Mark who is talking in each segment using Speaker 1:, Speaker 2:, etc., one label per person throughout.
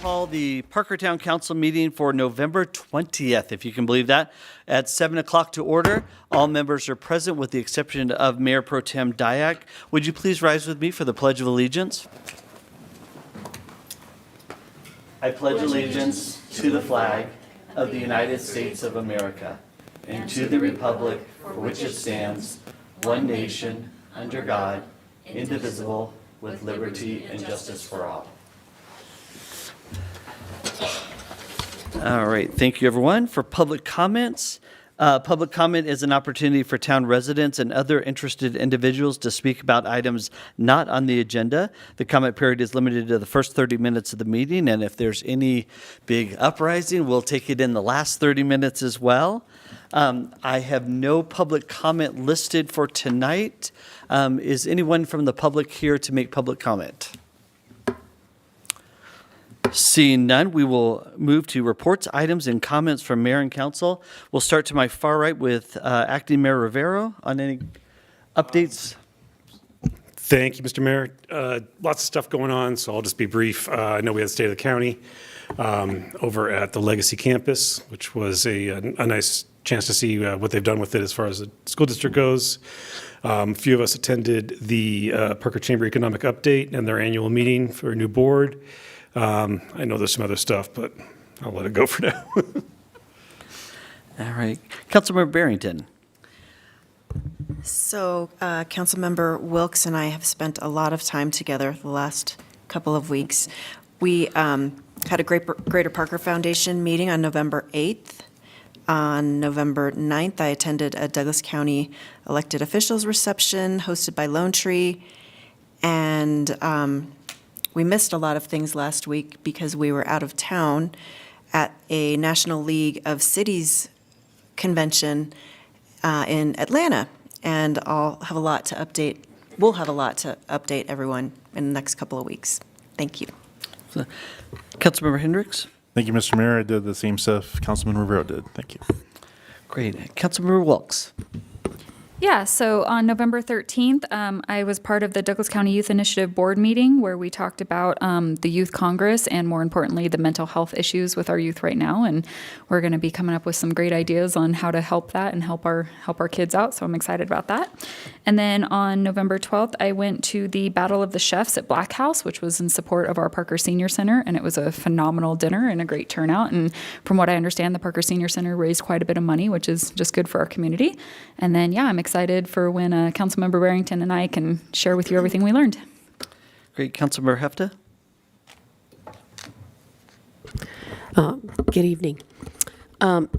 Speaker 1: call the Parker Town Council meeting for November 20th, if you can believe that, at 7 o'clock to order. All members are present with the exception of Mayor Pro Tem Dyak. Would you please rise with me for the Pledge of Allegiance? I pledge allegiance to the flag of the United States of America and to the republic for which it stands, one nation, under God, indivisible, with liberty and justice for all. All right, thank you everyone. For public comments, public comment is an opportunity for town residents and other interested individuals to speak about items not on the agenda. The comment period is limited to the first 30 minutes of the meeting, and if there's any big uprising, we'll take it in the last 30 minutes as well. I have no public comment listed for tonight. Is anyone from the public here to make public comment? Seeing none, we will move to reports, items, and comments from mayor and council. We'll start to my far right with Acting Mayor Rivero on any updates.
Speaker 2: Thank you, Mr. Mayor. Lots of stuff going on, so I'll just be brief. I know we had the State of the County over at the Legacy Campus, which was a nice chance to see what they've done with it as far as the school district goes. A few of us attended the Parker Chamber Economic Update and their annual meeting for a new board. I know there's some other stuff, but I'll let it go for now.
Speaker 1: All right. Councilmember Barrington.
Speaker 3: So Councilmember Wilkes and I have spent a lot of time together the last couple of weeks. We had a Greater Parker Foundation meeting on November 8th. On November 9th, I attended a Douglas County elected officials reception hosted by Lone Tree. And we missed a lot of things last week because we were out of town at a National League of Cities convention in Atlanta. And I'll have a lot to update. We'll have a lot to update everyone in the next couple of weeks. Thank you.
Speaker 1: Councilmember Hendricks.
Speaker 4: Thank you, Mr. Mayor. I did the same stuff Councilman Rivero did. Thank you.
Speaker 1: Great. Councilmember Wilkes.
Speaker 5: Yeah, so on November 13th, I was part of the Douglas County Youth Initiative Board meeting where we talked about the Youth Congress and, more importantly, the mental health issues with our youth right now. And we're going to be coming up with some great ideas on how to help that and help our kids out. So I'm excited about that. And then on November 12th, I went to the Battle of the Chefs at Black House, which was in support of our Parker Senior Center. And it was a phenomenal dinner and a great turnout. And from what I understand, the Parker Senior Center raised quite a bit of money, which is just good for our community. And then, yeah, I'm excited for when Councilmember Barrington and I can share with you everything we learned.
Speaker 1: Great. Councilmember Hefta.
Speaker 6: Good evening.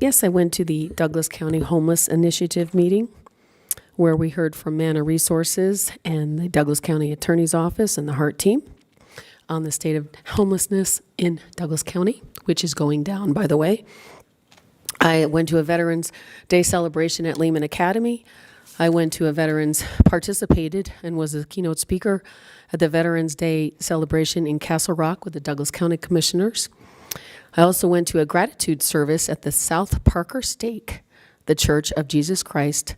Speaker 6: Yes, I went to the Douglas County Homeless Initiative meeting where we heard from Manna Resources and the Douglas County Attorney's Office and the HEART team on the state of homelessness in Douglas County, which is going down, by the way. I went to a Veterans Day celebration at Lehman Academy. I went to participated and was a keynote speaker at the Veterans Day celebration in Castle Rock with the Douglas County Commissioners. I also went to a gratitude service at the South Parker Stake, the Church of Jesus Christ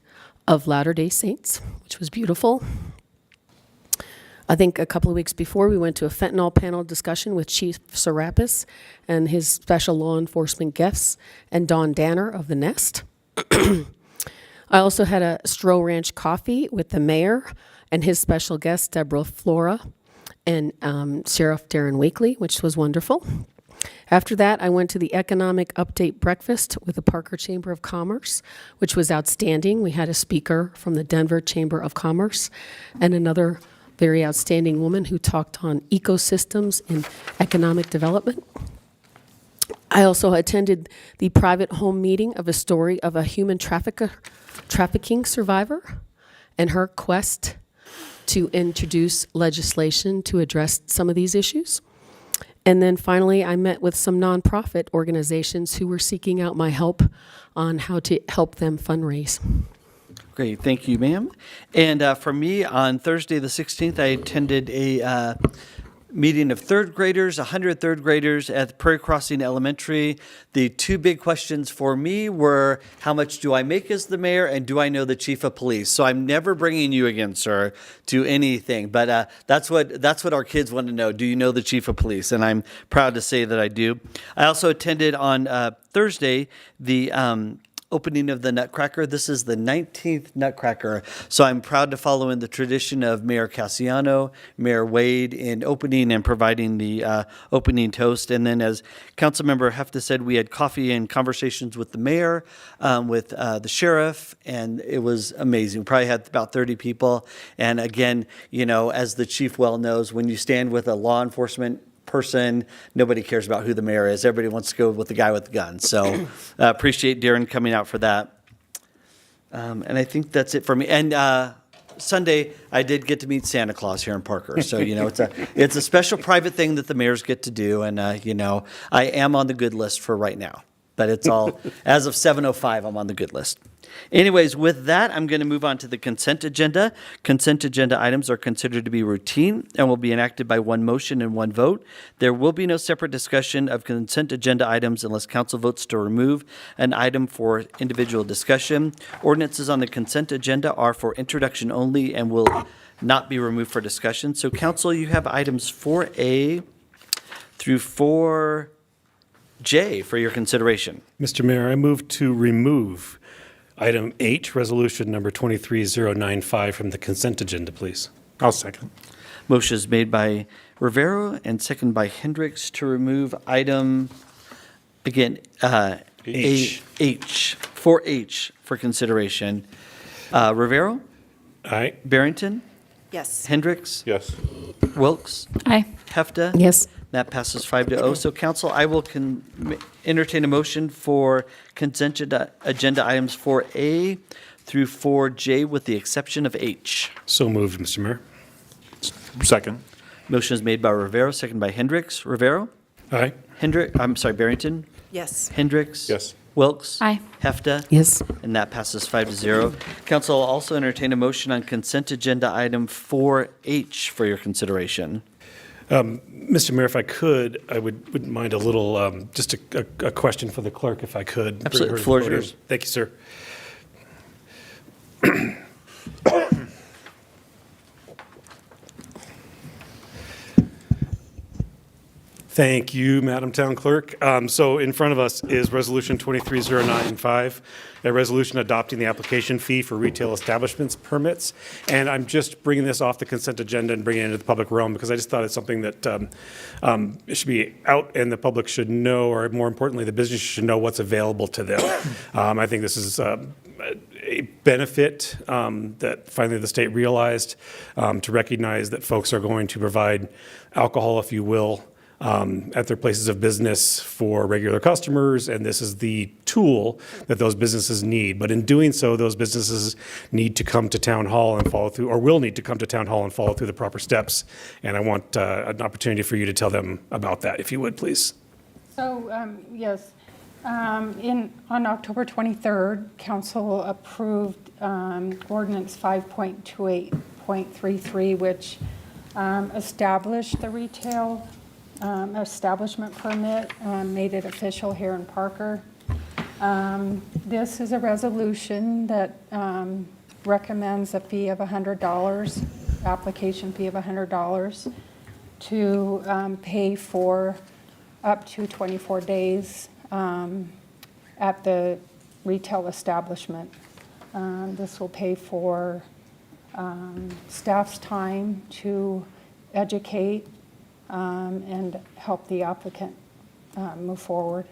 Speaker 6: of Latter-day Saints, which was beautiful. I think a couple of weeks before, we went to a fentanyl panel discussion with Chief Serapis and his special law enforcement guests and Don Danner of the Nest. I also had a Stroh Ranch coffee with the mayor and his special guest, Deborah Flora, and Sheriff Darren Wakely, which was wonderful. After that, I went to the Economic Update Breakfast with the Parker Chamber of Commerce, which was outstanding. We had a speaker from the Denver Chamber of Commerce and another very outstanding woman who talked on ecosystems and economic development. I also attended the private home meeting of a story of a human trafficking survivor and her quest to introduce legislation to address some of these issues. And then finally, I met with some nonprofit organizations who were seeking out my help on how to help them fundraise.
Speaker 1: Great, thank you, ma'am. And for me, on Thursday the 16th, I attended a meeting of third graders, 100 third graders at Prairie Crossing Elementary. The two big questions for me were, how much do I make as the mayor, and do I know the chief of police? So I'm never bringing you again, sir, to anything. But that's what our kids want to know. Do you know the chief of police? And I'm proud to say that I do. I also attended on Thursday the opening of the Nutcracker. This is the 19th Nutcracker, so I'm proud to follow in the tradition of Mayor Cassiano, Mayor Wade in opening and providing the opening toast. And then, as Councilmember Hefta said, we had coffee and conversations with the mayor, with the sheriff, and it was amazing. We probably had about 30 people. And again, you know, as the chief well knows, when you stand with a law enforcement person, nobody cares about who the mayor is. Everybody wants to go with the guy with the gun. So appreciate Darren coming out for that. And I think that's it for me. And Sunday, I did get to meet Santa Claus here in Parker. So, you know, it's a special private thing that the mayors get to do. And, you know, I am on the good list for right now. But it's all, as of 7:05, I'm on the good list. Anyways, with that, I'm going to move on to the consent agenda. Consent agenda items are considered to be routine and will be enacted by one motion and one vote. There will be no separate discussion of consent agenda items unless council votes to remove an item for individual discussion. Ordinances on the consent agenda are for introduction only and will not be removed for discussion. So, council, you have items 4A through 4J for your consideration.
Speaker 2: Mr. Mayor, I move to remove item H, resolution number 23095 from the consent agenda, please.
Speaker 4: I'll second.
Speaker 1: Motion is made by Rivera and second by Hendricks to remove item, again,
Speaker 2: H.
Speaker 1: H, 4H for consideration. Rivera,
Speaker 2: Aye.
Speaker 1: Barrington,
Speaker 3: Yes.
Speaker 1: Hendricks,
Speaker 4: Yes.
Speaker 1: Wilkes,
Speaker 5: Aye.
Speaker 1: Hefta.
Speaker 6: Yes.
Speaker 1: That passes 5-0. So, council, I will entertain a motion for consent agenda items 4A through 4J with the exception of H.
Speaker 2: So moved, Mr. Mayor.
Speaker 4: Second.
Speaker 1: Motion is made by Rivera, second by Hendricks. Rivera?
Speaker 2: Aye.
Speaker 1: Barrington?
Speaker 3: Yes.
Speaker 1: Hendricks?
Speaker 4: Yes.
Speaker 1: Wilkes?
Speaker 5: Aye.
Speaker 1: Hefta?
Speaker 6: Yes.
Speaker 1: And that passes 5-0. Council will also entertain a motion on consent agenda item 4H for your consideration.
Speaker 2: Mr. Mayor, if I could, I wouldn't mind a little, just a question for the clerk, if I could.
Speaker 1: Absolutely.
Speaker 2: Bring her to the
Speaker 1: Floor is
Speaker 2: podium.
Speaker 1: yours.
Speaker 2: Thank you, sir. Thank you, Madam Town Clerk. So in front of us is Resolution 23095, a resolution adopting the application fee for retail establishments permits. And I'm just bringing this off the consent agenda and bringing it into the public realm because I just thought it's something that it should be out and the public should know, or more importantly, the business should know what's available to them. I think this is a benefit that finally the state realized to recognize that folks are going to provide alcohol, if you will, at their places of business for regular customers, and this is the tool that those businesses need. But in doing so, those businesses need to come to town hall and follow through, or will need to come to town hall and follow through the proper steps. And I want an opportunity for you to tell them about that, if you would, please.
Speaker 7: So, yes, on October 23rd, council approved ordinance 5.28.33, which established the retail establishment permit, made it official here in Parker. This is a resolution that recommends a fee of $100, application fee of $100 to pay for up to 24 days at the retail establishment. This will pay for staff's time to educate and help the applicant move forward.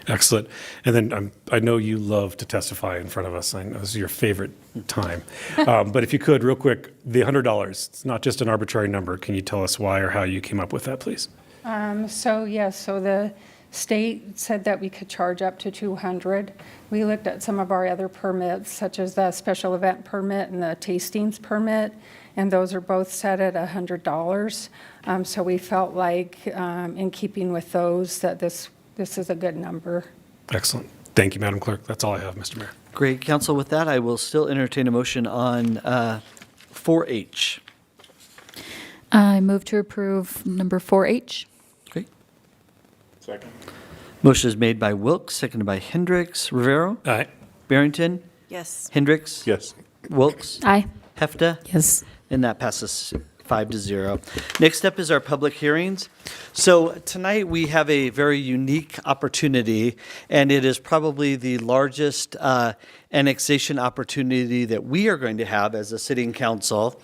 Speaker 2: Excellent. And then I know you love to testify in front of us. I know this is your favorite time. But if you could, real quick, the $100, it's not just an arbitrary number. Can you tell us why or how you came up with that, please?
Speaker 7: So the state said that we could charge up to $200. We looked at some of our other permits, such as the special event permit and the tastings permit, and those are both set at $100. So we felt like, in keeping with those, that this is a good number.
Speaker 2: Excellent. Thank you, Madam Clerk. That's all I have, Mr. Mayor.
Speaker 1: Great. Council, with that, I will still entertain a motion on 4H.
Speaker 5: I move to approve number 4H.
Speaker 1: Great.
Speaker 4: Second.
Speaker 1: Motion is made by Wilks, seconded by Hendricks. Rivera?
Speaker 2: Aye.
Speaker 1: Barrington?
Speaker 3: Yes.
Speaker 1: Hendricks?
Speaker 4: Yes.
Speaker 1: Wilks?
Speaker 5: Aye.
Speaker 1: Hefta?
Speaker 6: Yes.
Speaker 1: And that passes 5-0. Next up is our public hearings. So tonight we have a very unique opportunity, and it is probably the largest annexation opportunity that we are going to have as a sitting council.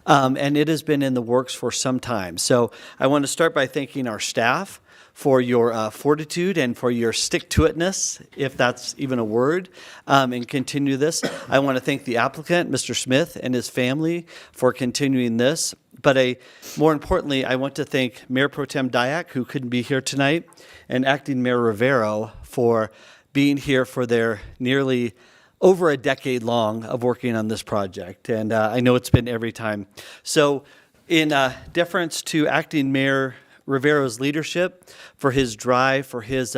Speaker 1: And it has been in the works for some time. So I want to start by thanking our staff for your fortitude and for your stick-to-itness, if that's even a word, and continue this. I want to thank the applicant, Mr. Smith, and his family for continuing this. But more importantly, I want to thank Mayor Pro Tem Dyak, who couldn't be here tonight, and Acting Mayor Rivero for being here for their nearly over a decade long of working on this project. And I know it's been every time. So in deference to Acting Mayor Rivero's leadership, for his drive, for his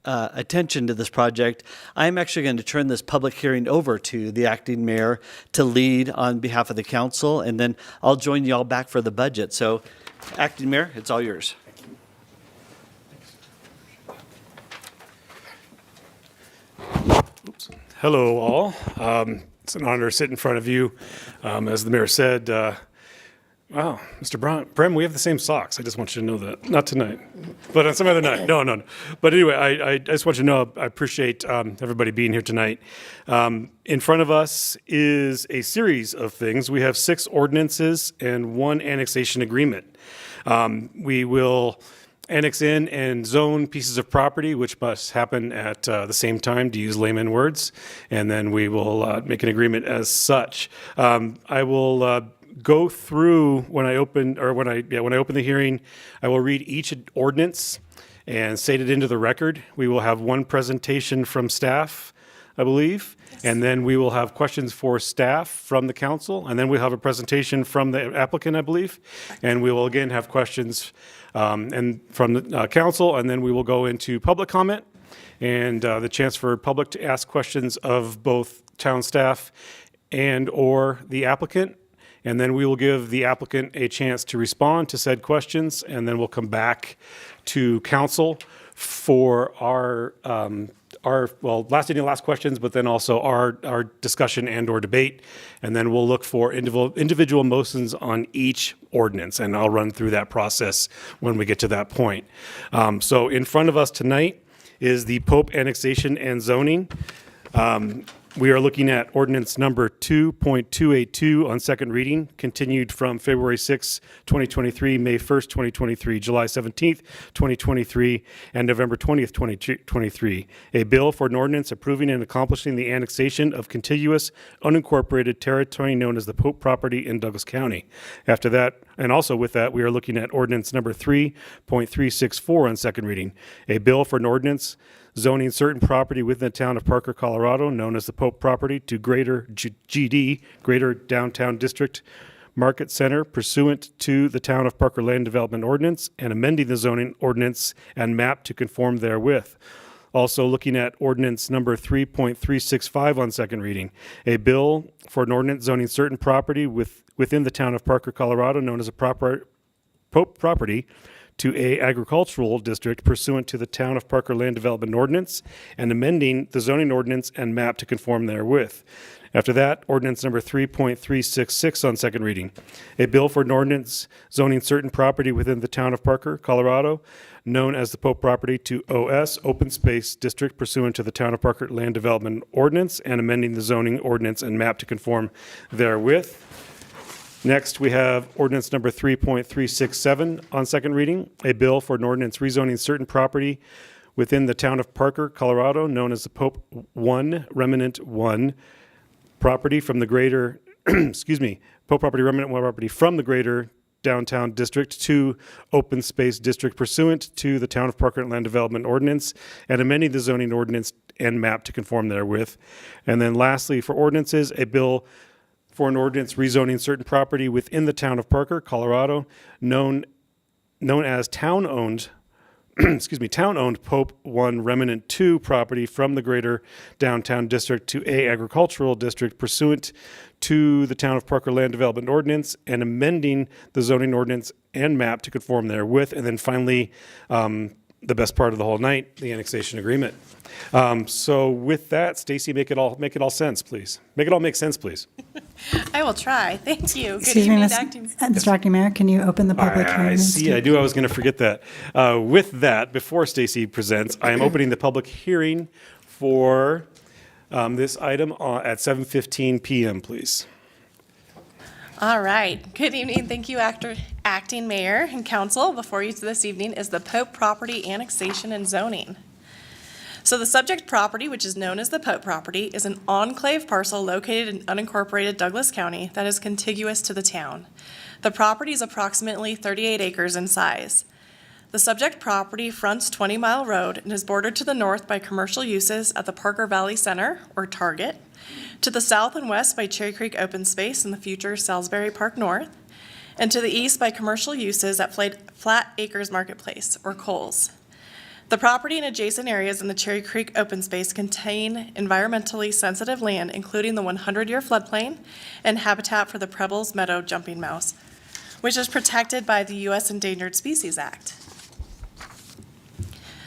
Speaker 1: attention to this project, I'm actually going to turn this public hearing over to the acting mayor to lead on behalf of the council, and then I'll join you all back for the budget. So, acting mayor, it's all yours.
Speaker 2: Hello, all. It's an honor to sit in front of you. As the mayor said, wow, Mr. Brem, we have the same socks. I just want you to know that. Not tonight, but on some other night. No. But anyway, I just want you to know I appreciate everybody being here tonight. In front of us is a series of things. We have 6 ordinances and 1 annexation agreement. We will annex in and zone pieces of property, which must happen at the same time, to use layman words, and then we will make an agreement as such. I will go through when I open the hearing. I will read each ordinance and state it into the record. We will have 1 presentation from staff, I believe, and then we will have questions for staff from the council, and then we'll have a presentation from the applicant, I believe, and we will again have questions and from the council, and then we will go into public comment and the chance for public to ask questions of both town staff and or the applicant. And then we will give the applicant a chance to respond to said questions, and then we'll come back to council for our last questions, but then also our discussion and or debate. And then we'll look for individual motions on each ordinance, and I'll run through that process when we get to that point. So in front of us tonight is the Pope annexation and zoning. We are looking at ordinance number 2.282 on second reading, continued from February 6, 2023, May 1st, 2023, July 17th, 2023, and November 20th, 2023. A bill for an ordinance approving and accomplishing the annexation of contiguous unincorporated territory known as the Pope property in Douglas County. After that, and also with that, we are looking at ordinance number 3.364 on second reading. A bill for an ordinance zoning certain property within the town of Parker, Colorado, known as the Pope property, to Greater GD, Greater Downtown District Market Center, pursuant to the Town of Parker Land Development Ordinance, and amending the zoning ordinance and map to conform therewith. Also looking at ordinance number 3.365 on second reading. A bill for an ordinance zoning certain property within the town of Parker, Colorado, known as a Pope property, to a agricultural district pursuant to the Town of Parker Land Development Ordinance, and amending the zoning ordinance and map to conform therewith. After that, ordinance number 3.366 on second reading. A bill for an ordinance zoning certain property within the Town of Parker, Colorado, known as the Pope property, to OS, Open Space District pursuant to the Town of Parker Land Development Ordinance, and amending the zoning ordinance and map to conform therewith. Next, we have ordinance number 3.367 on second reading, a bill for an ordinance rezoning certain property within the town of Parker, Colorado, known as the Pope 1, Remnant 1, property from the greater, Pope property, Remnant 1 property from the greater downtown district to open space district pursuant to the town of Parker Land Development Ordinance, and amending the zoning ordinance and map to conform therewith. And then lastly, for ordinances, a bill for an ordinance rezoning certain property within the town of Parker, Colorado, known as town-owned excuse me, town-owned Pope 1 Remnant 2 property from the Greater Downtown District to A Agricultural District pursuant to the Town of Parker Land Development Ordinance and amending the zoning ordinance and map to conform therewith. And then finally, the best part of the whole night, the annexation agreement. So with that, Stacy, make it all sense, please. Make it all make sense, please.
Speaker 8: I will try. Thank you. Good
Speaker 9: Excuse me,
Speaker 8: evening,
Speaker 9: Mr. Acting Mayor, can you open the public hearing?
Speaker 2: I see. I knew I was going to forget that. With that, before Stacy presents, I am opening the public hearing for this item at 7:15 p.m., please.
Speaker 8: All right. Good evening. Thank you, Acting Mayor and Council. Before you this evening is the Pope property annexation and zoning. So the subject property, which is known as the Pope property, is an enclave parcel located in unincorporated Douglas County that is contiguous to the town. The property is approximately 38 acres in size. The subject property fronts 20 Mile Road and is bordered to the north by commercial uses at the Parker Valley Center, or Target, to the south and west by Cherry Creek Open Space and the future Salisbury Park North, and to the east by commercial uses at Flat Acres Marketplace, or Kohl's. The property and adjacent areas in the Cherry Creek Open Space contain environmentally sensitive land, including the 100-year floodplain and habitat for the Preble's Meadow jumping mouse, which is protected by the U.S. Endangered Species Act.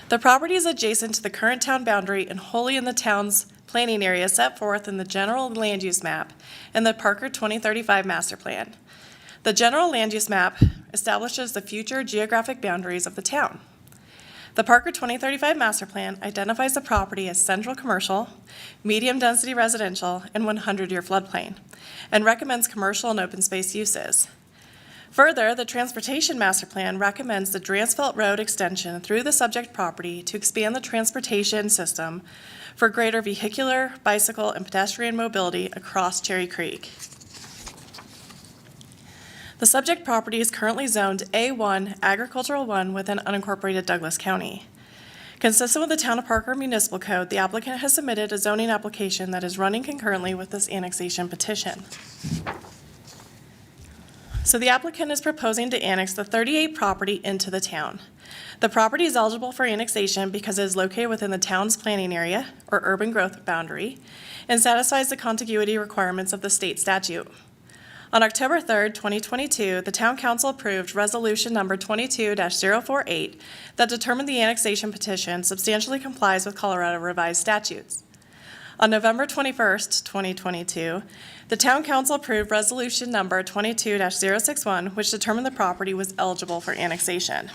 Speaker 8: The property is adjacent to the current town boundary and wholly in the town's planning area set forth in the general land use map and the Parker 2035 master plan. The general land use map establishes the future geographic boundaries of the town. The Parker 2035 master plan identifies the property as central commercial, medium-density residential, and 100-year floodplain, and recommends commercial and open space uses. Further, the Transportation Master Plan recommends the Dransfeld Road extension through the subject property to expand the transportation system for greater vehicular, bicycle, and pedestrian mobility across Cherry Creek. The subject property is currently zoned A1, Agricultural 1 within unincorporated Douglas County. Consistent with the Town of Parker Municipal Code, the applicant has submitted a zoning application that is running concurrently with this annexation petition. So the applicant is proposing to annex the 38 property into the town. The property is eligible for annexation because it is located within the town's planning area, or urban growth boundary, and satisfies the contiguity requirements of the state statute. On October 3rd, 2022, the Town Council approved Resolution Number 22-048 that determined the annexation petition substantially complies with Colorado revised statutes. On November 21st, 2022, the Town Council approved Resolution Number 22-061, which determined the property was eligible for annexation.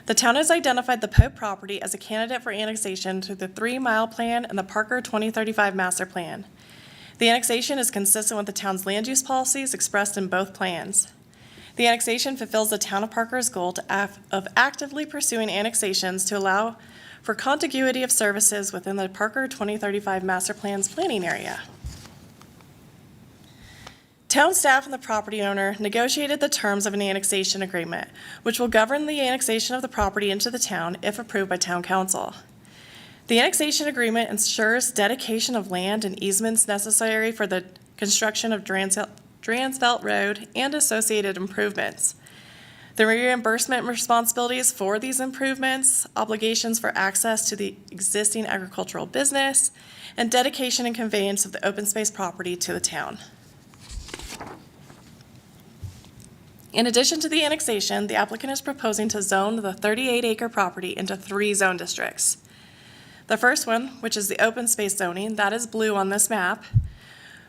Speaker 8: The town has identified the Pope property as a candidate for annexation through the 3 Mile Plan and the Parker 2035 Master Plan. The annexation is consistent with the town's land use policies expressed in both plans. The annexation fulfills the Town of Parker's goal of actively pursuing annexations to allow for contiguity of services within the Parker 2035 Master Plan's planning area. Town staff and the property owner negotiated the terms of an annexation agreement, which will govern the annexation of the property into the town if approved by Town Council. The annexation agreement ensures dedication of land and easements necessary for the construction of Dransfeld Road and associated improvements. The reimbursement responsibilities for these improvements, obligations for access to the existing agricultural business, and dedication and conveyance of the open space property to the town. In addition to the annexation, the applicant is proposing to zone the 38-acre property into 3 zone districts. The first one, which is the open space zoning, that is blue on this map,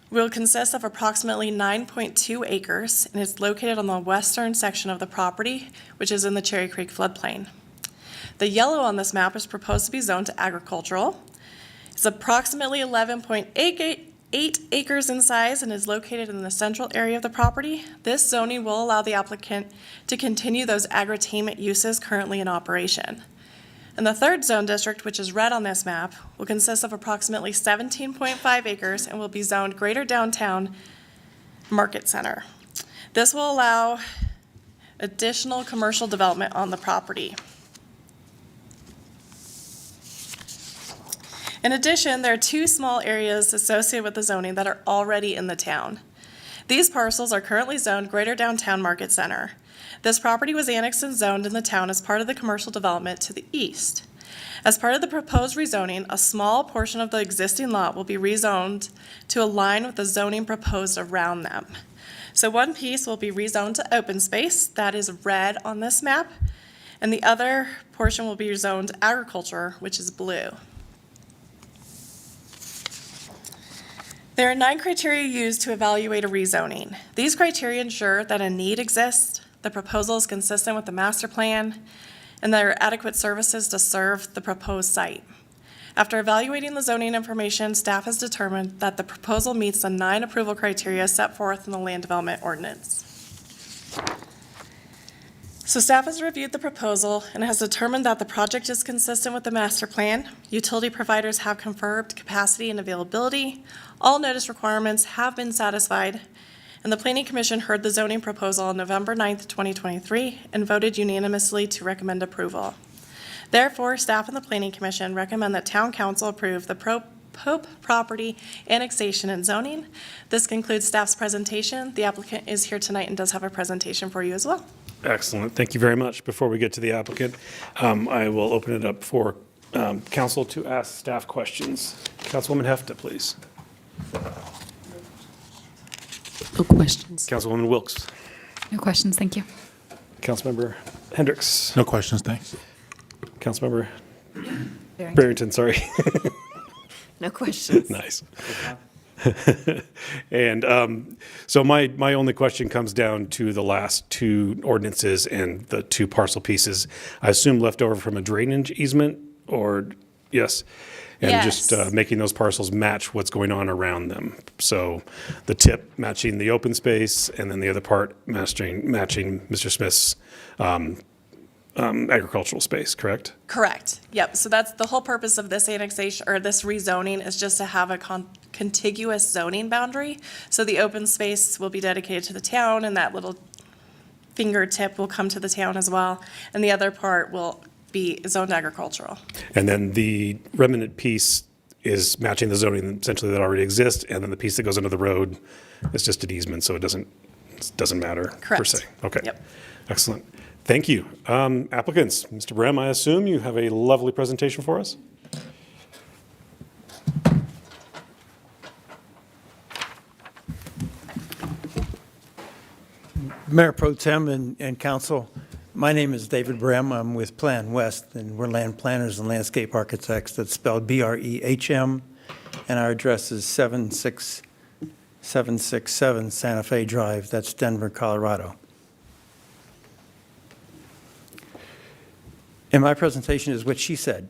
Speaker 8: will consist of approximately 9.2 acres and is located on the western section of the property, which is in the Cherry Creek floodplain. The yellow on this map is proposed to be zoned to agricultural. It's approximately 11.8 acres in size and is located in the central area of the property. This zoning will allow the applicant to continue those agritainment uses currently in operation. And the third zone district, which is red on this map, will consist of approximately 17.5 acres and will be zoned Greater Downtown Market Center. This will allow additional commercial development on the property. In addition, there are 2 small areas associated with the zoning that are already in the town. These parcels are currently zoned Greater Downtown Market Center. This property was annexed and zoned in the town as part of the commercial development to the east. As part of the proposed rezoning, a small portion of the existing lot will be rezoned to align with the zoning proposed around them. So one piece will be rezoned to open space, that is red on this map, and the other portion will be rezoned to agriculture, which is blue. There are 9 criteria used to evaluate a rezoning. These criteria ensure that a need exists, the proposal is consistent with the master plan, and there are adequate services to serve the proposed site. After evaluating the zoning information, staff has determined that the proposal meets the 9 approval criteria set forth in the land development ordinance. So staff has reviewed the proposal and has determined that the project is consistent with the master plan. Utility providers have confirmed capacity and availability. All notice requirements have been satisfied, and the Planning Commission heard the zoning proposal on November 9th, 2023, and voted unanimously to recommend approval. Therefore, staff and the Planning Commission recommend that Town Council approve the Pope property annexation and zoning. This concludes staff's presentation. The applicant is here tonight and does have a presentation for you as well.
Speaker 2: Excellent. Thank you very much. Before we get to the applicant, I will open it up for council to ask staff questions. Councilwoman Hefta, please.
Speaker 6: No questions.
Speaker 2: Councilwoman Wilkes.
Speaker 5: No questions, thank you.
Speaker 2: Councilmember Hendricks.
Speaker 4: No questions, thanks.
Speaker 2: Councilmember Barrington, sorry.
Speaker 3: No questions.
Speaker 2: Nice. And so my only question comes down to the last 2 ordinances and the 2 parcel pieces. I assume left over from a drainage easement, or yes? And just
Speaker 8: Yes.
Speaker 2: making those parcels match what's going on around them. So the tip matching the open space, and then the other part matching Mr. Smith's agricultural space, correct?
Speaker 8: Correct. Yep. So that's the whole purpose of this annexation, or this rezoning, is just to have a contiguous zoning boundary. So the open space will be dedicated to the town, and that little fingertip will come to the town as well. And the other part will be zoned agricultural.
Speaker 2: And then the remnant piece is matching the zoning essentially that already exists, and then the piece that goes under the road is just an easement, so it doesn't matter per
Speaker 8: Correct.
Speaker 2: se. Okay.
Speaker 8: Yep.
Speaker 2: Excellent. Thank you. Applicants, Mr. Brem, I assume you have a lovely presentation for us?
Speaker 10: Mayor Pro Tem and Council, my name is David Brem. I'm with Plan West, and we're land planners and landscape architects. That's spelled BREHM, and our address is 76767 Santa Fe Drive. That's Denver, Colorado. And my presentation is what she said.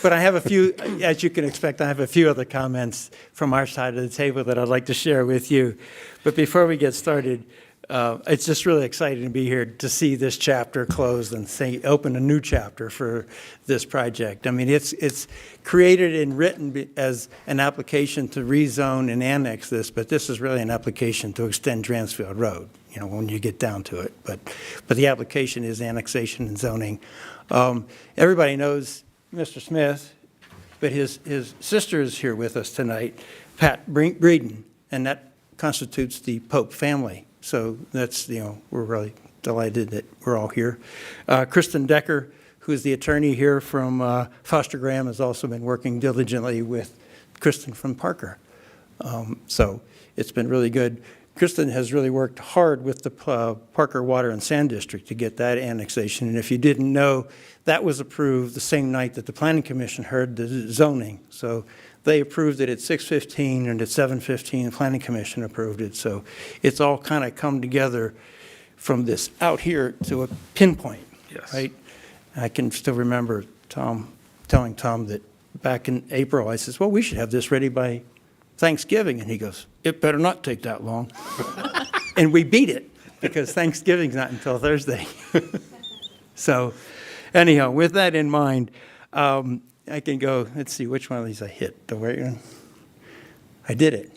Speaker 10: But I have a few, as you can expect, I have a few other comments from our side of the table that I'd like to share with you. But before we get started, it's just really exciting to be here to see this chapter closed and open a new chapter for this project. I mean, it's created and written as an application to rezone and annex this, but this is really an application to extend Dransfield Road, you know, when you get down to it. But the application is annexation and zoning. Everybody knows Mr. Smith, but his sister is here with us tonight, Pat Breeden, and that constitutes the Pope family. So that's, you know, we're really delighted that we're all here. Kristen Decker, who is the attorney here from Foster Graham, has also been working diligently with Kristen from Parker. So it's been really good. Kristen has really worked hard with the Parker Water and Sand District to get that annexation. And if you didn't know, that was approved the same night that the Planning Commission heard the zoning. So they approved it at 6:15, and at 7:15, the Planning Commission approved it. So it's all kind of come together from this out here to a pinpoint,
Speaker 2: Yes.
Speaker 10: right? I can still remember telling Tom that back in April, I says, well, we should have this ready by Thanksgiving. And he goes, it better not take that long. And we beat it, because Thanksgiving's not until Thursday. So anyhow, with that in mind, I can go, let's see, which one of these I hit? I did it.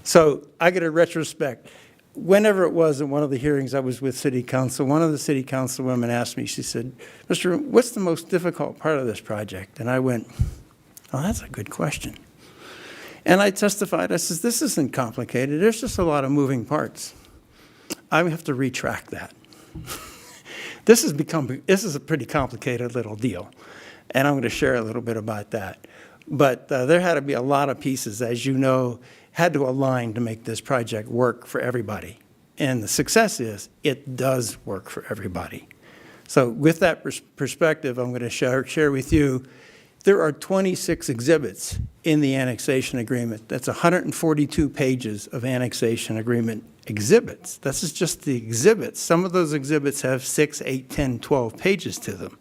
Speaker 10: So I get a retrospect. Whenever it was in one of the hearings I was with City Council, one of the City Council women asked me, she said, Mr. What's the most difficult part of this project? And I went, oh, that's a good question. And I testified, I says, this isn't complicated. There's just a lot of moving parts. I have to retract that. This is a pretty complicated little deal, and I'm going to share a little bit about that. But there had to be a lot of pieces, as you know, had to align to make this project work for everybody. And the success is, it does work for everybody. So with that perspective, I'm going to share with you, there are 26 exhibits in the annexation agreement. That's 142 pages of annexation agreement exhibits. This is just the exhibits. Some of those exhibits have 6, 8, 10, 12 pages to them.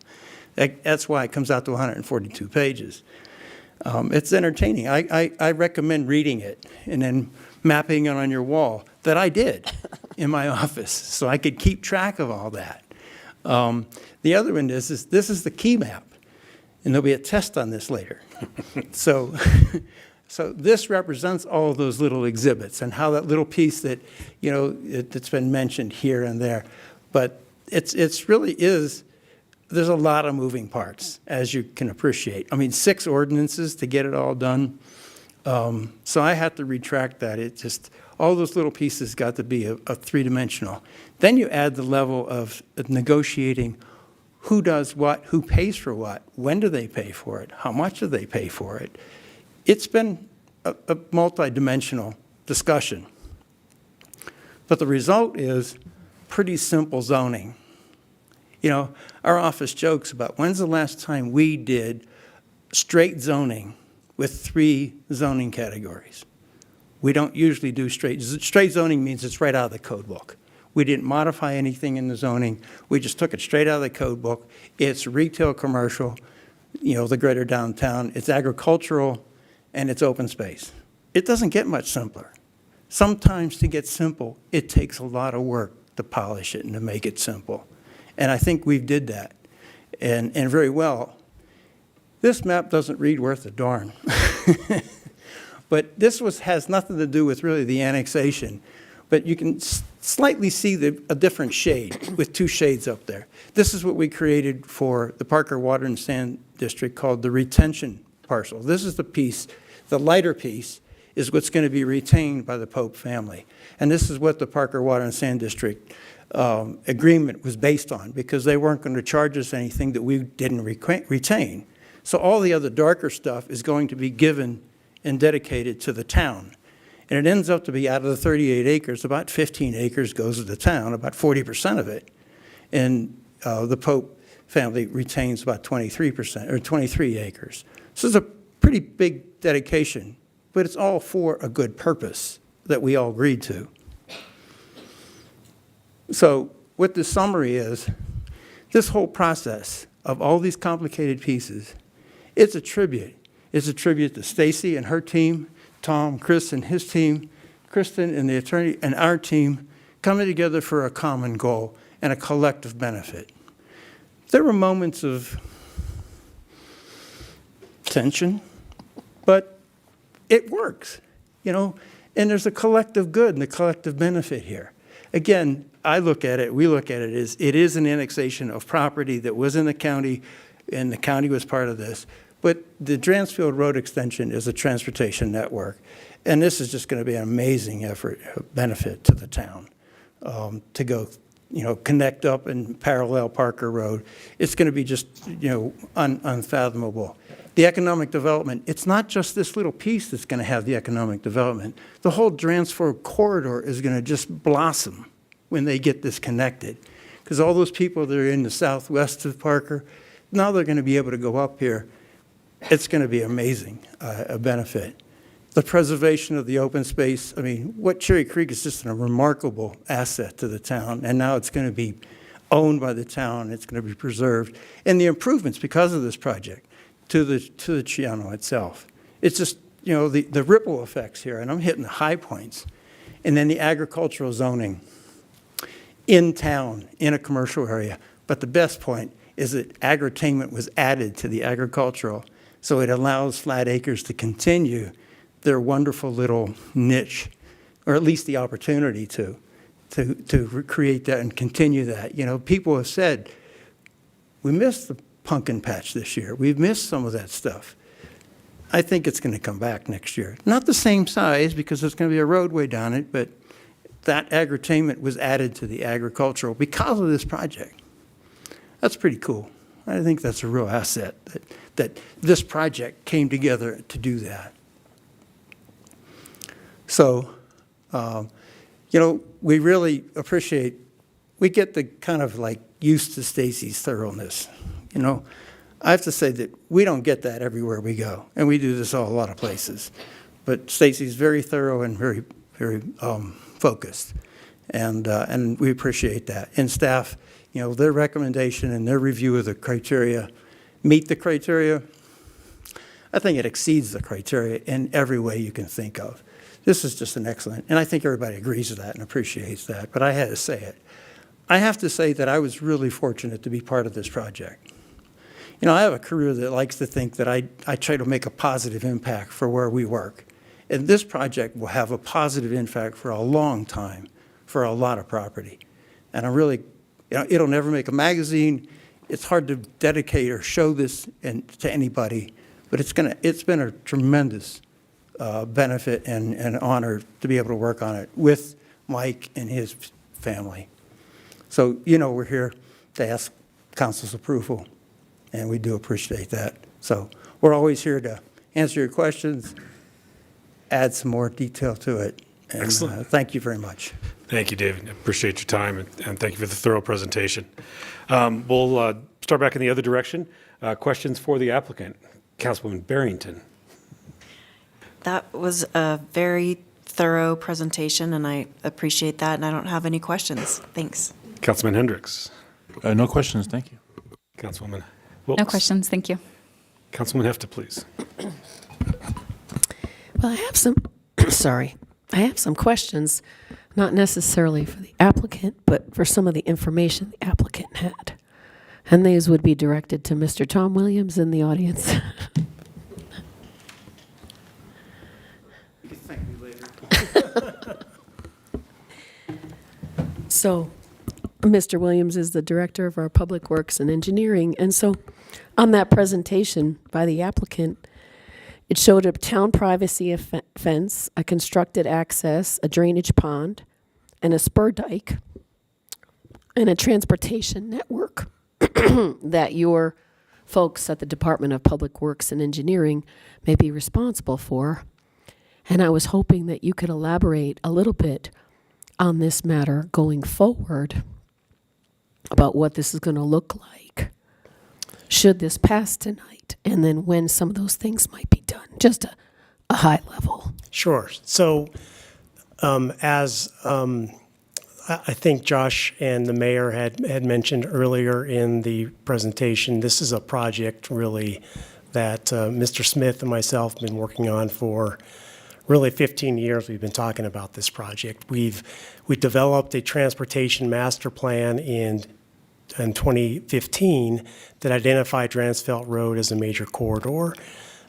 Speaker 10: That's why it comes out to 142 pages. It's entertaining. I recommend reading it and then mapping it on your wall, that I did in my office, so I could keep track of all that. The other one is this is the key map, and there'll be a test on this later. So this represents all of those little exhibits and how that little piece that, it's been mentioned here and there. But it's really is, there's a lot of moving parts, as you can appreciate. I mean, 6 ordinances to get it all done. So I had to retract that. It just, all those little pieces got to be a three-dimensional. Then you add the level of negotiating who does what, who pays for what, when do they pay for it, how much do they pay for it. It's been a multi-dimensional discussion. But the result is pretty simple zoning. Our office jokes about when's the last time we did straight zoning with 3 zoning categories. We don't usually do straight zoning means it's right out of the code book. We didn't modify anything in the zoning. We just took it straight out of the code book. It's retail, commercial, the greater downtown. It's agricultural, and it's open space. It doesn't get much simpler. Sometimes to get simple, it takes a lot of work to polish it and to make it simple. And I think we did that, and very well. This map doesn't read worth a darn. But this has nothing to do with really the annexation. But you can slightly see a different shade with 2 shades up there. This is what we created for the Parker Water and Sand District called the retention parcel. This is the piece, the lighter piece, is what's going to be retained by the Pope family. And this is what the Parker Water and Sand District agreement was based on, because they weren't going to charge us anything that we didn't retain. So all the other darker stuff is going to be given and dedicated to the town. And it ends up to be, out of the 38 acres, about 15 acres goes to the town, about 40% of it. And the Pope family retains about 23%, or 23 acres. So it's a pretty big dedication, but it's all for a good purpose that we all agreed to. So what the summary is, this whole process of all these complicated pieces, it's a tribute. It's a tribute to Stacy and her team, Tom, Chris and his team, Kristen and the attorney and our team coming together for a common goal and a collective benefit. There were moments of tension, but it works, and there's a collective good and a collective benefit here. Again, we look at it as it is an annexation of property that was in the county, and the county was part of this. But the Dransfield Road extension is a transportation network, and this is just going to be an amazing benefit to the town to go, connect up and parallel Parker Road. It's going to be just, unfathomable. The economic development, it's not just this little piece that's going to have the economic development. The whole Dransfield corridor is going to just blossom when they get this connected, because all those people that are in the southwest of Parker, now they're going to be able to go up here. It's going to be amazing, a benefit. The preservation of the open space, what Cherry Creek is just a remarkable asset to the town, and now it's going to be owned by the town, it's going to be preserved. And the improvements because of this project to the Chiano itself. It's just, the ripple effects here, and I'm hitting the high points. And then the agricultural zoning in town, in a commercial area. But the best point is that agritainment was added to the agricultural, so it allows Flat Acres to continue their wonderful little niche, or at least the opportunity to create that and continue that. People have said, we missed the pumpkin patch this year. We've missed some of that stuff. I think it's going to come back next year. Not the same size, because there's going to be a roadway down it, but that agritainment was added to the agricultural because of this project. That's pretty cool. I think that's a real asset, that this project came together to do that. So, we really appreciate, we get the kind of like used to Stacy's thoroughness. I have to say that we don't get that everywhere we go, and we do this all a lot of places. But Stacy's very thorough and very, very focused, and we appreciate that. And staff, their recommendation and their review of the criteria meet the criteria. I think it exceeds the criteria in every way you can think of. This is just an excellent, and I think everybody agrees with that and appreciates that, but I had to say it. I have to say that I was really fortunate to be part of this project. I have a career that likes to think that I try to make a positive impact for where we work. And this project will have a positive impact for a long time, for a lot of property. And I'm really, it'll never make a magazine. It's hard to dedicate or show this to anybody, but it's been a tremendous benefit and honor to be able to work on it with Mike and his family. So, we're here to ask council's approval, and we do appreciate that. So we're always here to answer your questions, add some more detail to it. And,
Speaker 2: Excellent.
Speaker 10: Thank you very much.
Speaker 2: Thank you, David. I appreciate your time, and thank you for the thorough presentation. We'll start back in the other direction. Questions for the applicant. Councilwoman Barrington.
Speaker 3: That was a very thorough presentation, and I appreciate that, and I don't have any questions. Thanks.
Speaker 2: Councilman Hendricks.
Speaker 4: No questions, thank you.
Speaker 2: Councilwoman Wilkes.
Speaker 5: No questions, thank you.
Speaker 2: Councilman Hefta, please.
Speaker 6: Well, I have some, I have some questions, not necessarily for the applicant, but for some of the information the applicant had. And these would be directed to Mr. Tom Williams in the audience.
Speaker 10: You can thank me later.
Speaker 6: So, Mr. Williams is the director of our Public Works and Engineering. And so, on that presentation by the applicant, it showed a town privacy fence, a constructed access, a drainage pond, and a spur dike, and a transportation network that your folks at the Department of Public Works and Engineering may be responsible for. And I was hoping that you could elaborate a little bit on this matter going forward about what this is going to look like should this pass tonight, and then when some of those things might be done, just a high level.
Speaker 11: Sure. So as I think Josh and the mayor had mentioned earlier in the presentation, this is a project really that Mr. Smith and myself have been working on for really 15 years. We've been talking about this project. We developed a transportation master plan in 2015 that identified Dransfeld Road as a major corridor,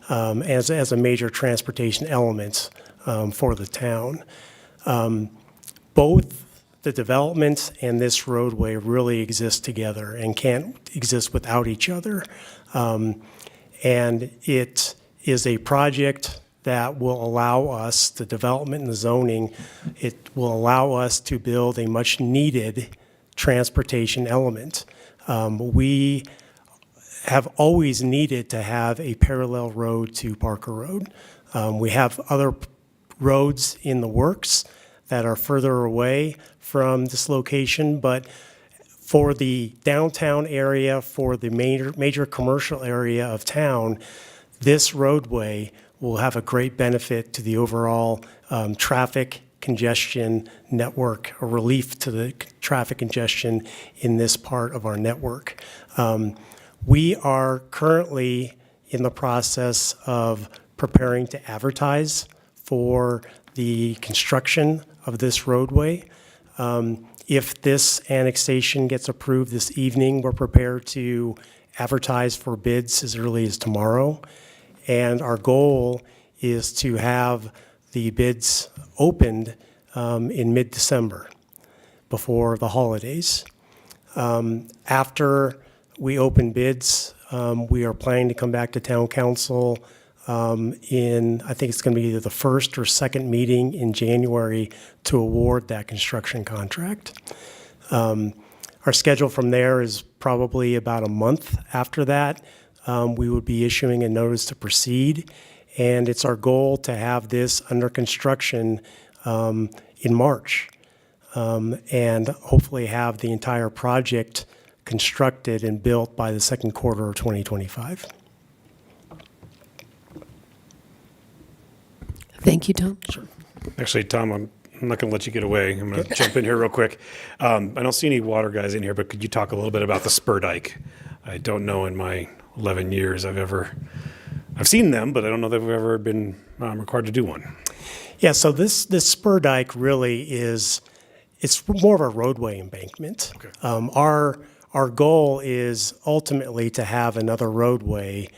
Speaker 11: as a major transportation element for the town. Both the development and this roadway really exist together and can't exist without each other. And it is a project that will allow us, the development and the zoning, it will allow us to build a much needed transportation element. We have always needed to have a parallel road to Parker Road. We have other roads in the works that are further away from this location, but for the downtown area, for the major commercial area of town, this roadway will have a great benefit to the overall traffic congestion network, a relief to the traffic congestion in this part of our network. We are currently in the process of preparing to advertise for the construction of this roadway. If this annexation gets approved this evening, we're prepared to advertise for bids as early as tomorrow. And our goal is to have the bids opened in mid-December, before the holidays. After we open bids, we are planning to come back to town council I think it's going to be either the first or second meeting in January to award that construction contract. Our schedule from there is probably about a month after that. We would be issuing a notice to proceed, and it's our goal to have this under construction in March, and hopefully have the entire project constructed and built by the second quarter of 2025.
Speaker 6: Thank you, Tom.
Speaker 2: Actually, Tom, I'm not going to let you get away. I'm going to jump in here real quick. I don't see any water guys in here, but could you talk a little bit about the spur dike? I don't know in my 11 years I've seen them, but I don't know that we've ever been required to do one.
Speaker 11: Yeah, so this spur dike really it's more of a roadway embankment.
Speaker 2: Okay.
Speaker 11: Our goal is ultimately to have another roadway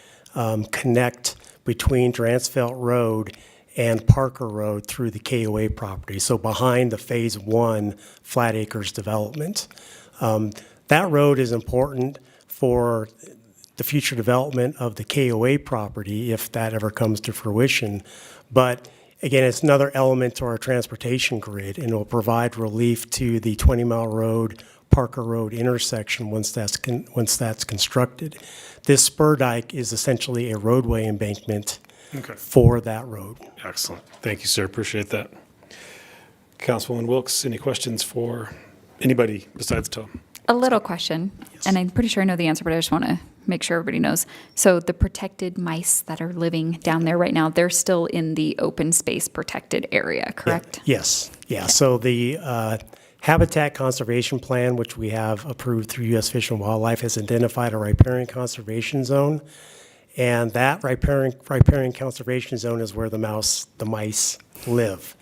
Speaker 11: connect between Dransfeld Road and Parker Road through the KOA property, so behind the Phase 1 Flat Acres development. That road is important for the future development of the KOA property if that ever comes to fruition. But again, it's another element to our transportation grid, and it will provide relief to the 20 Mile Road, Parker Road intersection once that's constructed. This spur dike is essentially a roadway embankment for that road.
Speaker 2: Excellent. Thank you, sir. Appreciate that. Councilwoman Wilkes, any questions for anybody besides Tom?
Speaker 5: A little question, and I'm pretty sure I know the answer, but I just want to make sure everybody knows. So the protected mice that are living down there right now, they're still in the open space protected area, correct?
Speaker 11: Yes. Yeah. So the Habitat Conservation Plan, which we have approved through U.S. Fish and Wildlife, has identified a riparian conservation zone. And that riparian conservation zone is where the mice live.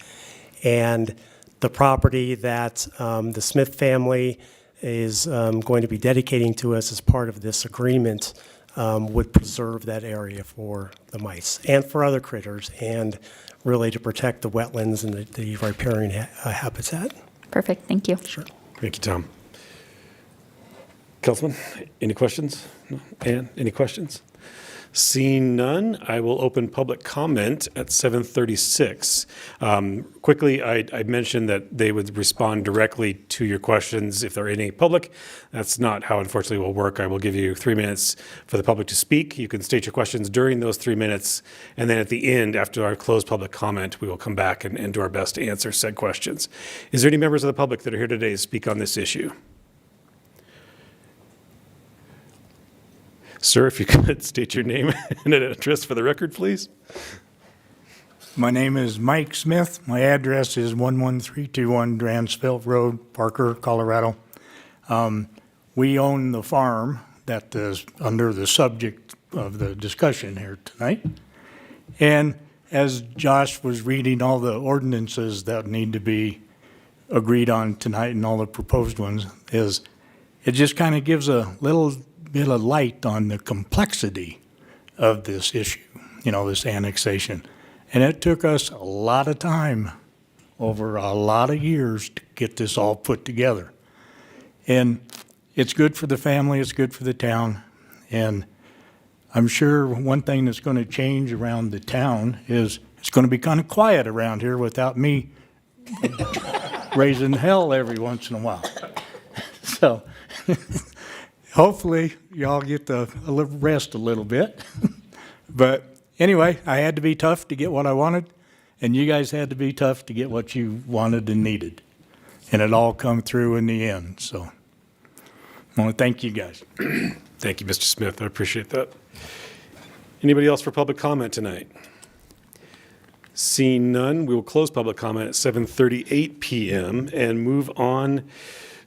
Speaker 11: And the property that the Smith family is going to be dedicating to us as part of this agreement would preserve that area for the mice and for other critters, and really to protect the wetlands and the riparian habitat.
Speaker 5: Perfect, thank you.
Speaker 11: Sure.
Speaker 2: Thank you, Tom. Councilman, any questions? No? Ann, any questions? Seeing none, I will open public comment at 7:36. Quickly, I mentioned that they would respond directly to your questions if there are any public. That's not how, unfortunately, it will work. I will give you 3 minutes for the public to speak. You can state your questions during those 3 minutes, and then at the end, after our closed public comment, we will come back and do our best to answer said questions. Is there any members of the public that are here today to speak on this issue? Sir, if you could state your name and address for the record, please.
Speaker 12: My name is Mike Smith. My address is 11321 Dransfeld Road, Parker, Colorado. We own the farm that is under the subject of the discussion here tonight. And as Josh was reading all the ordinances that need to be agreed on tonight and all the proposed ones, it just kind of gives a little bit of light on the complexity of this issue, this annexation. And it took us a lot of time, over a lot of years, to get this all put together. And it's good for the family, it's good for the town. And I'm sure one thing that's going to change around the town is it's going to be kind of quiet around here without me raising hell every once in a while. So hopefully y'all get to rest a little bit. But anyway, I had to be tough to get what I wanted, and you guys had to be tough to get what you wanted and needed. And it all come through in the end. So I want to thank you guys.
Speaker 2: Thank you, Mr. Smith. I appreciate that. Anybody else for public comment tonight? Seeing none, we will close public comment at 7:38 p.m. and move on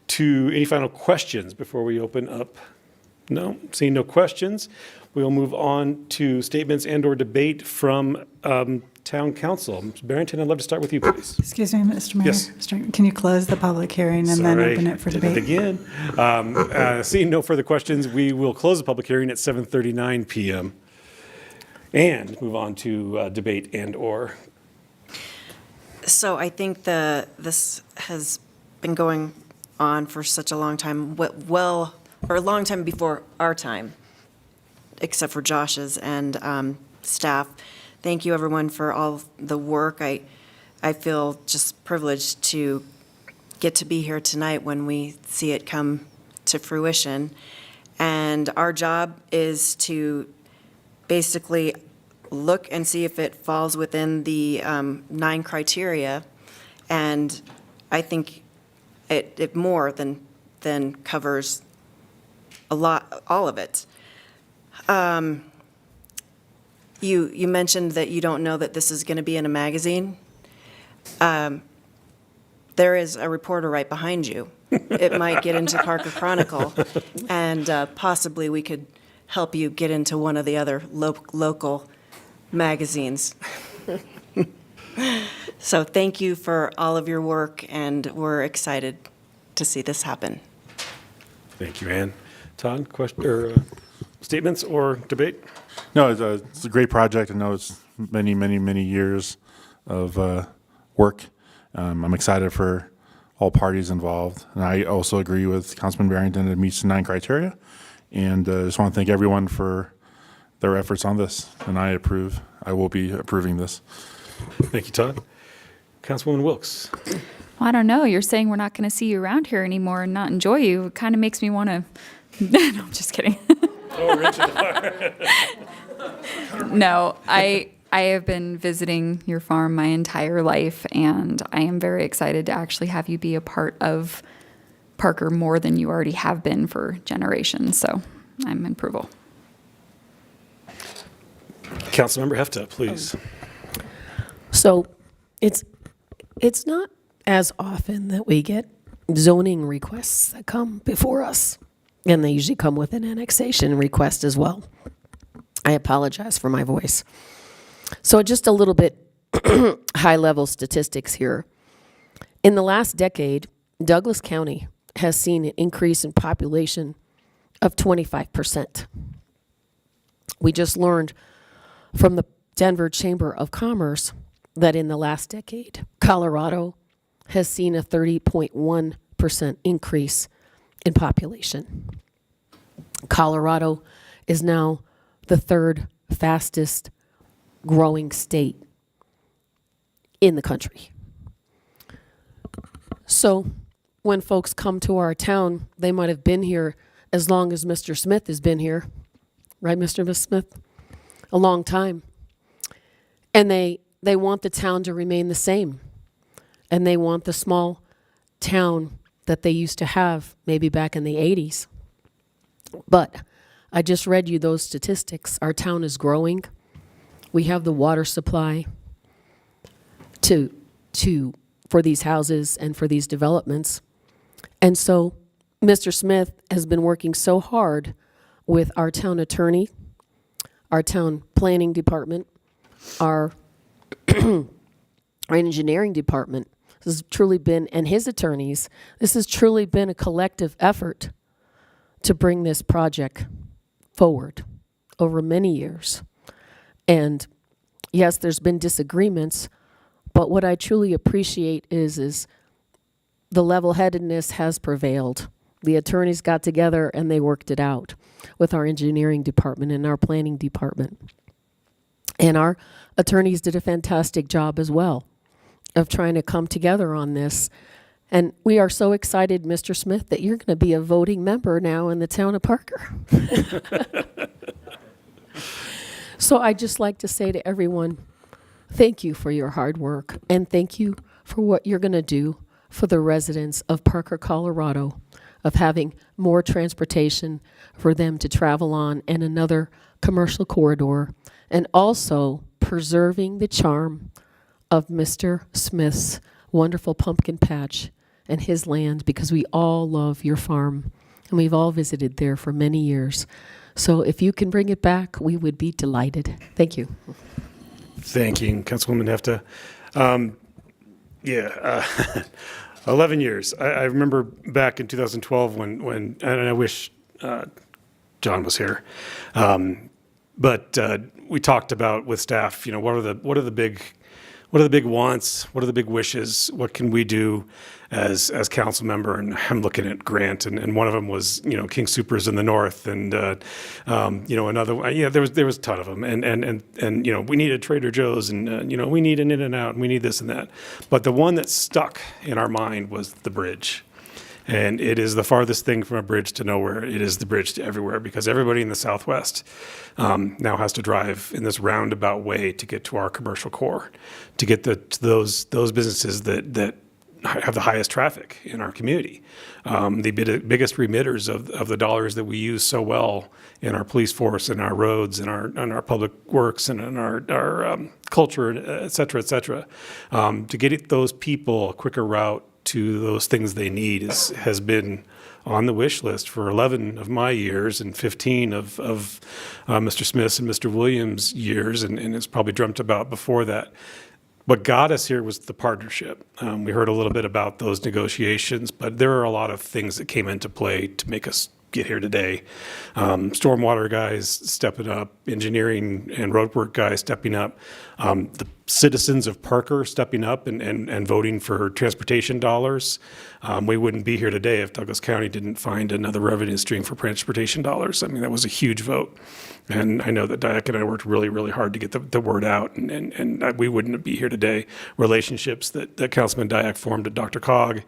Speaker 2: to any final questions before we open up. No, seeing no questions, we will move on to statements and/or debate from Town Council. Mr. Barrington, I'd love to start with you, please.
Speaker 9: Excuse me, Mr. Mayor.
Speaker 2: Yes.
Speaker 9: Can you close the public hearing and then open it for
Speaker 2: Did
Speaker 9: debate?
Speaker 2: it again. Seeing no further questions, we will close the public hearing at 7:39 p.m. and move on to debate and/or.
Speaker 3: So I think this has been going on for such a long time, or a long time before our time, except for Josh's. And staff. Thank you, everyone, for all the work. I feel just privileged to get to be here tonight when we see it come to fruition. And our job is to basically look and see if it falls within the 9 criteria. And I think it more than covers all of it. You mentioned that you don't know that this is going to be in a magazine. There is a reporter right behind you. It might get into Parker Chronicle, and possibly we could help you get into one of the other local magazines. So thank you for all of your work, and we're excited to see this happen.
Speaker 2: Thank you, Ann. Todd, question or statements or debate?
Speaker 4: No, it's a great project. I know it's many, many, many years of work. I'm excited for all parties involved. And I also agree with Councilman Barrington that it meets the 9 criteria. And I just want to thank everyone for their efforts on this. And I approve. I will be approving this.
Speaker 2: Thank you, Todd. Councilwoman Wilkes.
Speaker 5: Well, I don't know. You're saying we're not going to see you around here anymore and not enjoy you. It kind of makes me want to. No, I'm just kidding.
Speaker 2: Oh, Richard.
Speaker 5: No, I have been visiting your farm my entire life, and I am very excited to actually have you be a part of Parker more than you already have been for generations. So I'm in approval.
Speaker 2: Councilmember Hefta, please.
Speaker 6: So it's not as often that we get zoning requests that come before us, and they usually come with an annexation request as well. I apologize for my voice. So just a little bit high-level statistics here. In the last decade, Douglas County has seen an increase in population of 25%. We just learned from the Denver Chamber of Commerce that in the last decade, Colorado has seen a 30.1% increase in population. Colorado is now the 3rd fastest growing state in the country. So when folks come to our town, they might have been here as long as Mr. Smith has been here. Right, Mr. Smith? A long time. And they want the town to remain the same. And they want the small town that they used to have maybe back in the 80s. But I just read you those statistics. Our town is growing. We have the water supply for these houses and for these developments. And so Mr. Smith has been working so hard with our town attorney, our town planning department, our engineering department. This has truly been, and his attorneys, this has truly been a collective effort to bring this project forward over many years. And yes, there's been disagreements, but what I truly appreciate is the level-headedness has prevailed. The attorneys got together and they worked it out with our engineering department and our planning department. And our attorneys did a fantastic job as well of trying to come together on this. And we are so excited, Mr. Smith, that you're going to be a voting member now in the town of Parker. So I'd just like to say to everyone, thank you for your hard work, and thank you for what you're going to do for the residents of Parker, Colorado, of having more transportation for them to travel on and another commercial corridor, and also preserving the charm of Mr. Smith's wonderful pumpkin patch and his land, because we all love your farm, and we've all visited there for many years. So if you can bring it back, we would be delighted. Thank you.
Speaker 2: Thank you, Councilwoman Hefta. 11 years. I remember back in 2012 when and I wish John was here, but we talked about with staff, what are the what are the big wants? What are the big wishes? What can we do as council member? And I'm looking at Grant, and one of them was, King Soopers in the north, and another. Yeah, there was a ton of them, and we needed Trader Joe's, and we need an In-N-Out, and we need this and that. But the one that stuck in our mind was the bridge. And it is the farthest thing from a bridge to nowhere. It is the bridge to everywhere, because everybody in the Southwest now has to drive in this roundabout way to get to our commercial core, to get to those businesses that have the highest traffic in our community. The biggest remitters of the dollars that we use so well in our police force and our roads and our public works and in our culture, et cetera, to get those people a quicker route to those things they need has been on the wish list for 11 of my years and 15 of Mr. Smith's and Mr. Williams' years, and it's probably dreamt about before that. What got us here was the partnership. We heard a little bit about those negotiations, but there are a lot of things that came into play to make us get here today. Stormwater guys stepping up, engineering and roadwork guys stepping up, the citizens of Parker stepping up and voting for transportation dollars. We wouldn't be here today if Douglas County didn't find another revenue stream for transportation dollars. I mean, that was a huge vote. And I know that Diak and I worked really, really hard to get the word out, and we wouldn't be here today. Relationships that Councilman Diak formed at Dr. Cog,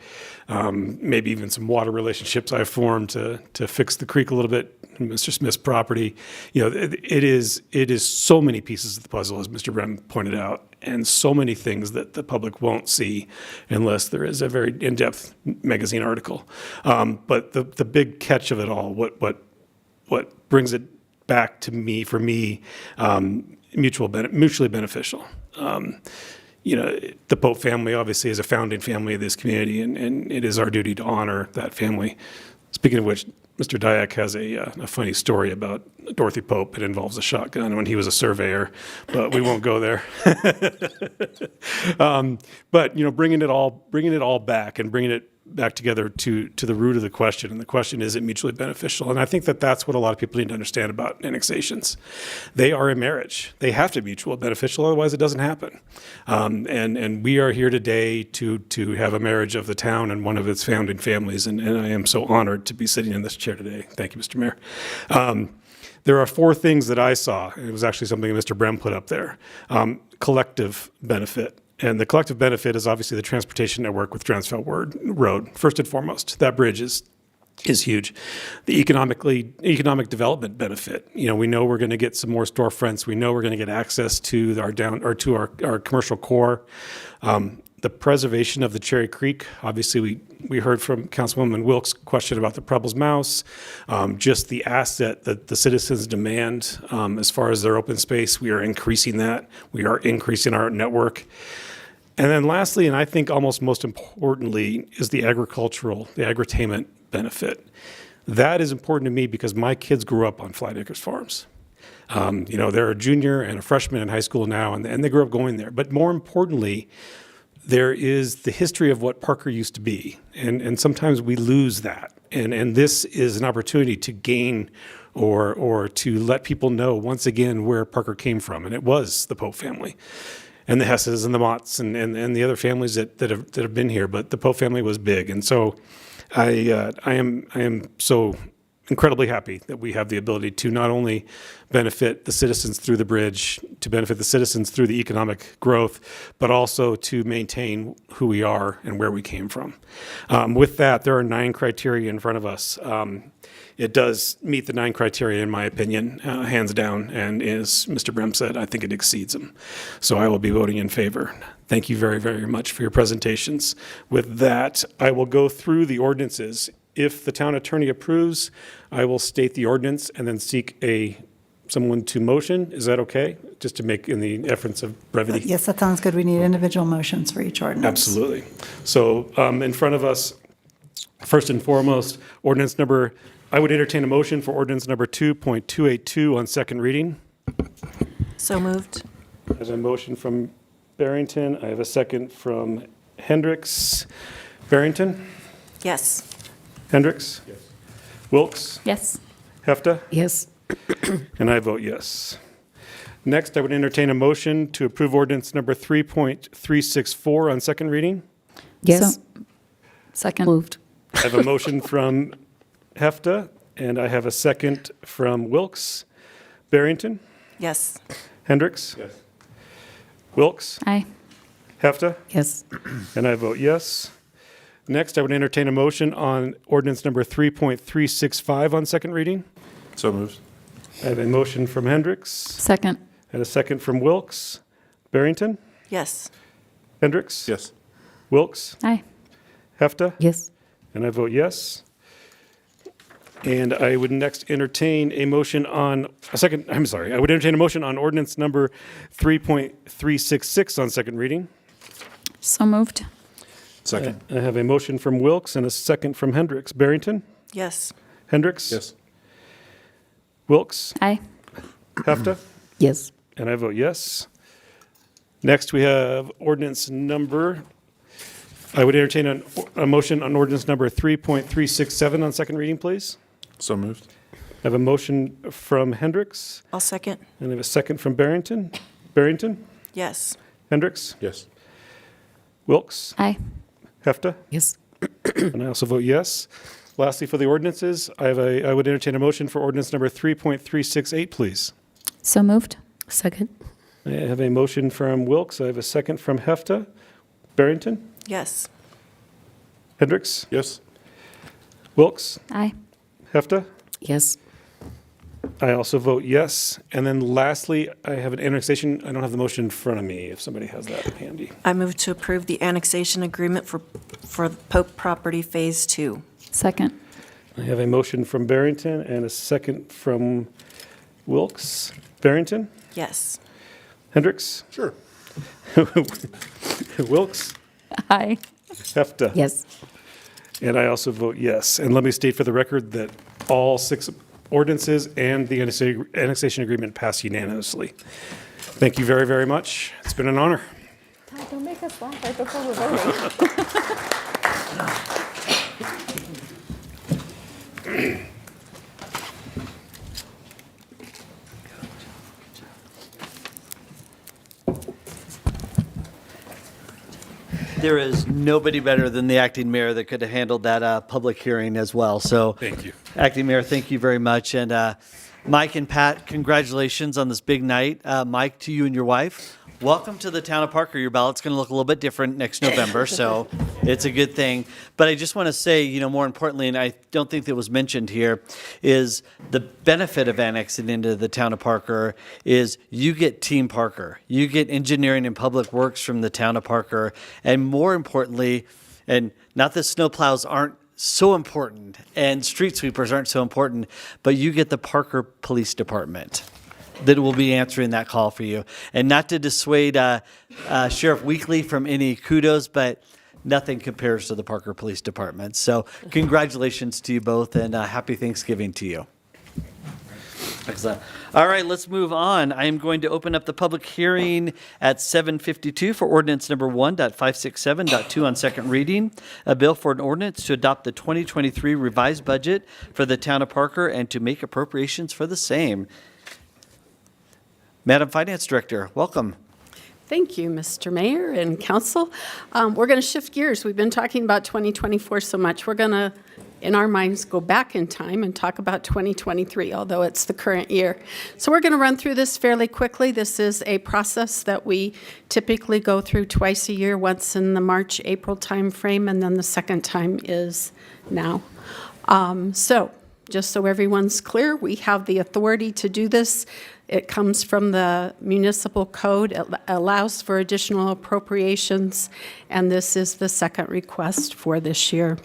Speaker 2: maybe even some water relationships I formed to fix the creek a little bit, Mr. Smith's property. It is so many pieces of the puzzle, as Mr. Brem pointed out, and so many things that the public won't see unless there is a very in-depth magazine article. But the big catch of it all, what brings it back to me, for me, mutually beneficial. The Pope family obviously is a founding family of this community, and it is our duty to honor that family. Speaking of which, Mr. Diak has a funny story about Dorothy Pope. It involves a shotgun when he was a surveyor, but we won't go there. But bringing it all back and bringing it back together to the root of the question, and the question is it mutually beneficial? And I think that's what a lot of people need to understand about annexations. They are a marriage. They have to be mutually beneficial, otherwise it doesn't happen. And we are here today to have a marriage of the town and one of its founding families, and I am so honored to be sitting in this chair today. Thank you, Mr. Mayor. There are 4 things that I saw. It was actually something Mr. Brem put up there. Collective benefit. And the collective benefit is obviously the transportation network with Dransfeld Road. First and foremost, that bridge is huge. The economic development benefit. We know we're going to get some more storefronts. We know we're going to get access to our commercial core. The preservation of the Cherry Creek. Obviously, we heard from Councilwoman Wilkes' question about the Preble's Mouse. Just the asset that the citizens demand as far as their open space. We are increasing that. We are increasing our network. And then lastly, and I think almost most importantly, is the agritainment benefit. That is important to me because my kids grew up on Flat Acres Farms. They're a junior and a freshman in high school now, and they grew up going there. But more importantly, there is the history of what Parker used to be, and sometimes we lose that. And this is an opportunity to gain or to let people know once again where Parker came from, and it was the Pope family. And the Hesses and the Motts and the other families that have been here, but the Pope family was big, and so I am so incredibly happy that we have the ability to not only benefit the citizens through the bridge, to benefit the citizens through the economic growth, but also to maintain who we are and where we came from. With that, there are 9 criteria in front of us. It does meet the 9 criteria, in my opinion, hands down, and as Mr. Brem said, I think it exceeds them. So I will be voting in favor. Thank you very, very much for your presentations. With that, I will go through the ordinances. If the town attorney approves, I will state the ordinance and then seek someone to motion. Is that okay? Just to make in the efforts of brevity.
Speaker 9: Yes, that sounds good. We need individual motions for each ordinance.
Speaker 2: Absolutely. So in front of us, first and foremost, I would entertain a motion for ordinance number 2.282 on second reading.
Speaker 3: So moved.
Speaker 2: There's a motion from Barrington. I have a second from Hendricks. Barrington?
Speaker 3: Yes.
Speaker 2: Hendricks? Yes. Wilkes?
Speaker 5: Yes.
Speaker 2: Hefta?
Speaker 6: Yes.
Speaker 2: And I vote yes. Next, I would entertain a motion to approve ordinance number 3.364 on second reading.
Speaker 6: Yes.
Speaker 5: So- Second.
Speaker 6: Moved.
Speaker 2: I have a motion from Hefta, and I have a second from Wilkes. Barrington?
Speaker 3: Yes.
Speaker 2: Hendricks? Yes. Wilkes?
Speaker 5: Aye.
Speaker 2: Hefta?
Speaker 6: Yes.
Speaker 2: And I vote yes. Next, I would entertain a motion on ordinance number 3.365 on second reading.
Speaker 4: So moved.
Speaker 2: I have a motion from Hendricks
Speaker 5: Second.
Speaker 2: and a second from Wilkes. Barrington?
Speaker 3: Yes.
Speaker 2: Hendricks?
Speaker 4: Yes.
Speaker 2: Wilkes?
Speaker 5: Aye.
Speaker 2: Hefta?
Speaker 6: Yes.
Speaker 2: And I vote yes. And I would next entertain a motion on, I would entertain a motion on ordinance number 3.366 on second reading.
Speaker 5: So moved.
Speaker 4: Second.
Speaker 2: I have a motion from Wilkes and a second from Hendricks. Barrington?
Speaker 3: Yes.
Speaker 2: Hendricks?
Speaker 4: Yes.
Speaker 2: Wilkes?
Speaker 5: Aye.
Speaker 2: Hefta?
Speaker 6: Yes.
Speaker 2: And I vote yes. Next, we have ordinance number, I would entertain a motion on ordinance number 3.367 on second reading, please.
Speaker 4: So moved.
Speaker 2: I have a motion from Hendricks,
Speaker 3: I'll second.
Speaker 2: and I have a second from Barrington. Barrington?
Speaker 3: Yes.
Speaker 2: Hendricks?
Speaker 4: Yes.
Speaker 2: Wilkes?
Speaker 5: Aye.
Speaker 2: Hefta?
Speaker 6: Yes.
Speaker 2: And I also vote yes. Lastly, for the ordinances, I would entertain a motion for ordinance number 3.368, please.
Speaker 5: So moved.
Speaker 6: Second.
Speaker 2: I have a motion from Wilkes. I have a second from Hefta. Barrington?
Speaker 3: Yes.
Speaker 2: Hendricks?
Speaker 4: Yes.
Speaker 2: Wilkes?
Speaker 5: Aye.
Speaker 2: Hefta?
Speaker 6: Yes.
Speaker 2: I also vote yes. And then lastly, I have an annexation. I don't have the motion in front of me, if somebody has that handy.
Speaker 3: I move to approve the annexation agreement for Pope Property Phase 2.
Speaker 5: Second.
Speaker 2: I have a motion from Barrington and a second from Wilkes. Barrington?
Speaker 3: Yes.
Speaker 2: Hendricks?
Speaker 4: Sure.
Speaker 2: Wilkes?
Speaker 5: Aye.
Speaker 2: Hefta?
Speaker 6: Yes.
Speaker 2: And I also vote yes. And let me state for the record that all 6 ordinances and the annexation agreement pass unanimously. Thank you very, very much. It's been an honor.
Speaker 5: Don't make us laugh right before we're voting.
Speaker 1: There is nobody better than the acting mayor that could have handled that public hearing as well. So,
Speaker 2: Thank you.
Speaker 1: Acting Mayor, thank you very much. And Mike and Pat, congratulations on this big night. Mike, to you and your wife, welcome to the town of Parker. Your ballot's going to look a little bit different next November, so it's a good thing. But I just want to say, more importantly, and I don't think that was mentioned here, is the benefit of annexing into the town of Parker is you get Team Parker. You get engineering and public works from the town of Parker. And more importantly, and not that snowplows aren't so important and street sweepers aren't so important, but you get the Parker Police Department that will be answering that call for you. And not to dissuade Sheriff Weekly from any kudos, but nothing compares to the Parker Police Department. So congratulations to you both, and happy Thanksgiving to you. Excellent. All right, let's move on. I am going to open up the public hearing at 7:52 for ordinance number 1.567.2 on second reading, a bill for an ordinance to adopt the 2023 revised budget for the town of Parker and to make appropriations for the same. Madam Finance Director, welcome.
Speaker 13: Thank you, Mr. Mayor and Council. We're going to shift gears. We've been talking about 2024 so much. We're going to, in our minds, go back in time and talk about 2023, although it's the current year. So we're going to run through this fairly quickly. This is a process that we typically go through twice a year, once in the March, April timeframe, and then the second time is now. So just so everyone's clear, we have the authority to do this. It comes from the municipal code. It allows for additional appropriations, and this is the second request for this year.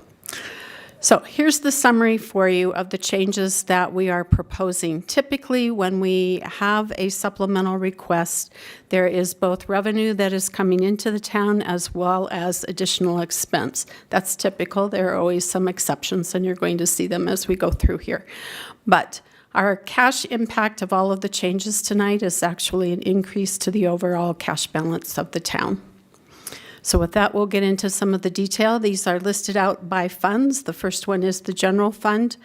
Speaker 13: So here's the summary for you of the changes that we are proposing. Typically, when we have a supplemental request, there is both revenue that is coming into the town as well as additional expense. That's typical. There are always some exceptions, and you're going to see them as we go through here. But our cash impact of all of the changes tonight is actually an increase to the overall cash balance of the town. So with that, we'll get into some of the detail. These are listed out by funds. The first one is the general fund.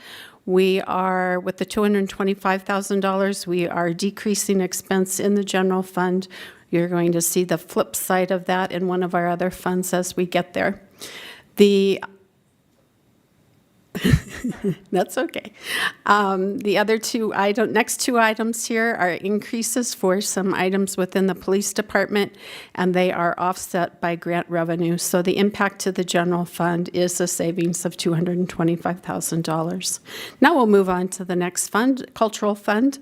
Speaker 13: We are, with the $225,000, we are decreasing expense in the general fund. You're going to see the flip side of that in one of our other funds as we get there. That's okay. The other next two items here are increases for some items within the police department, and they are offset by grant revenue. So the impact to the general fund is a savings of $225,000. Now we'll move on to the next fund, cultural fund.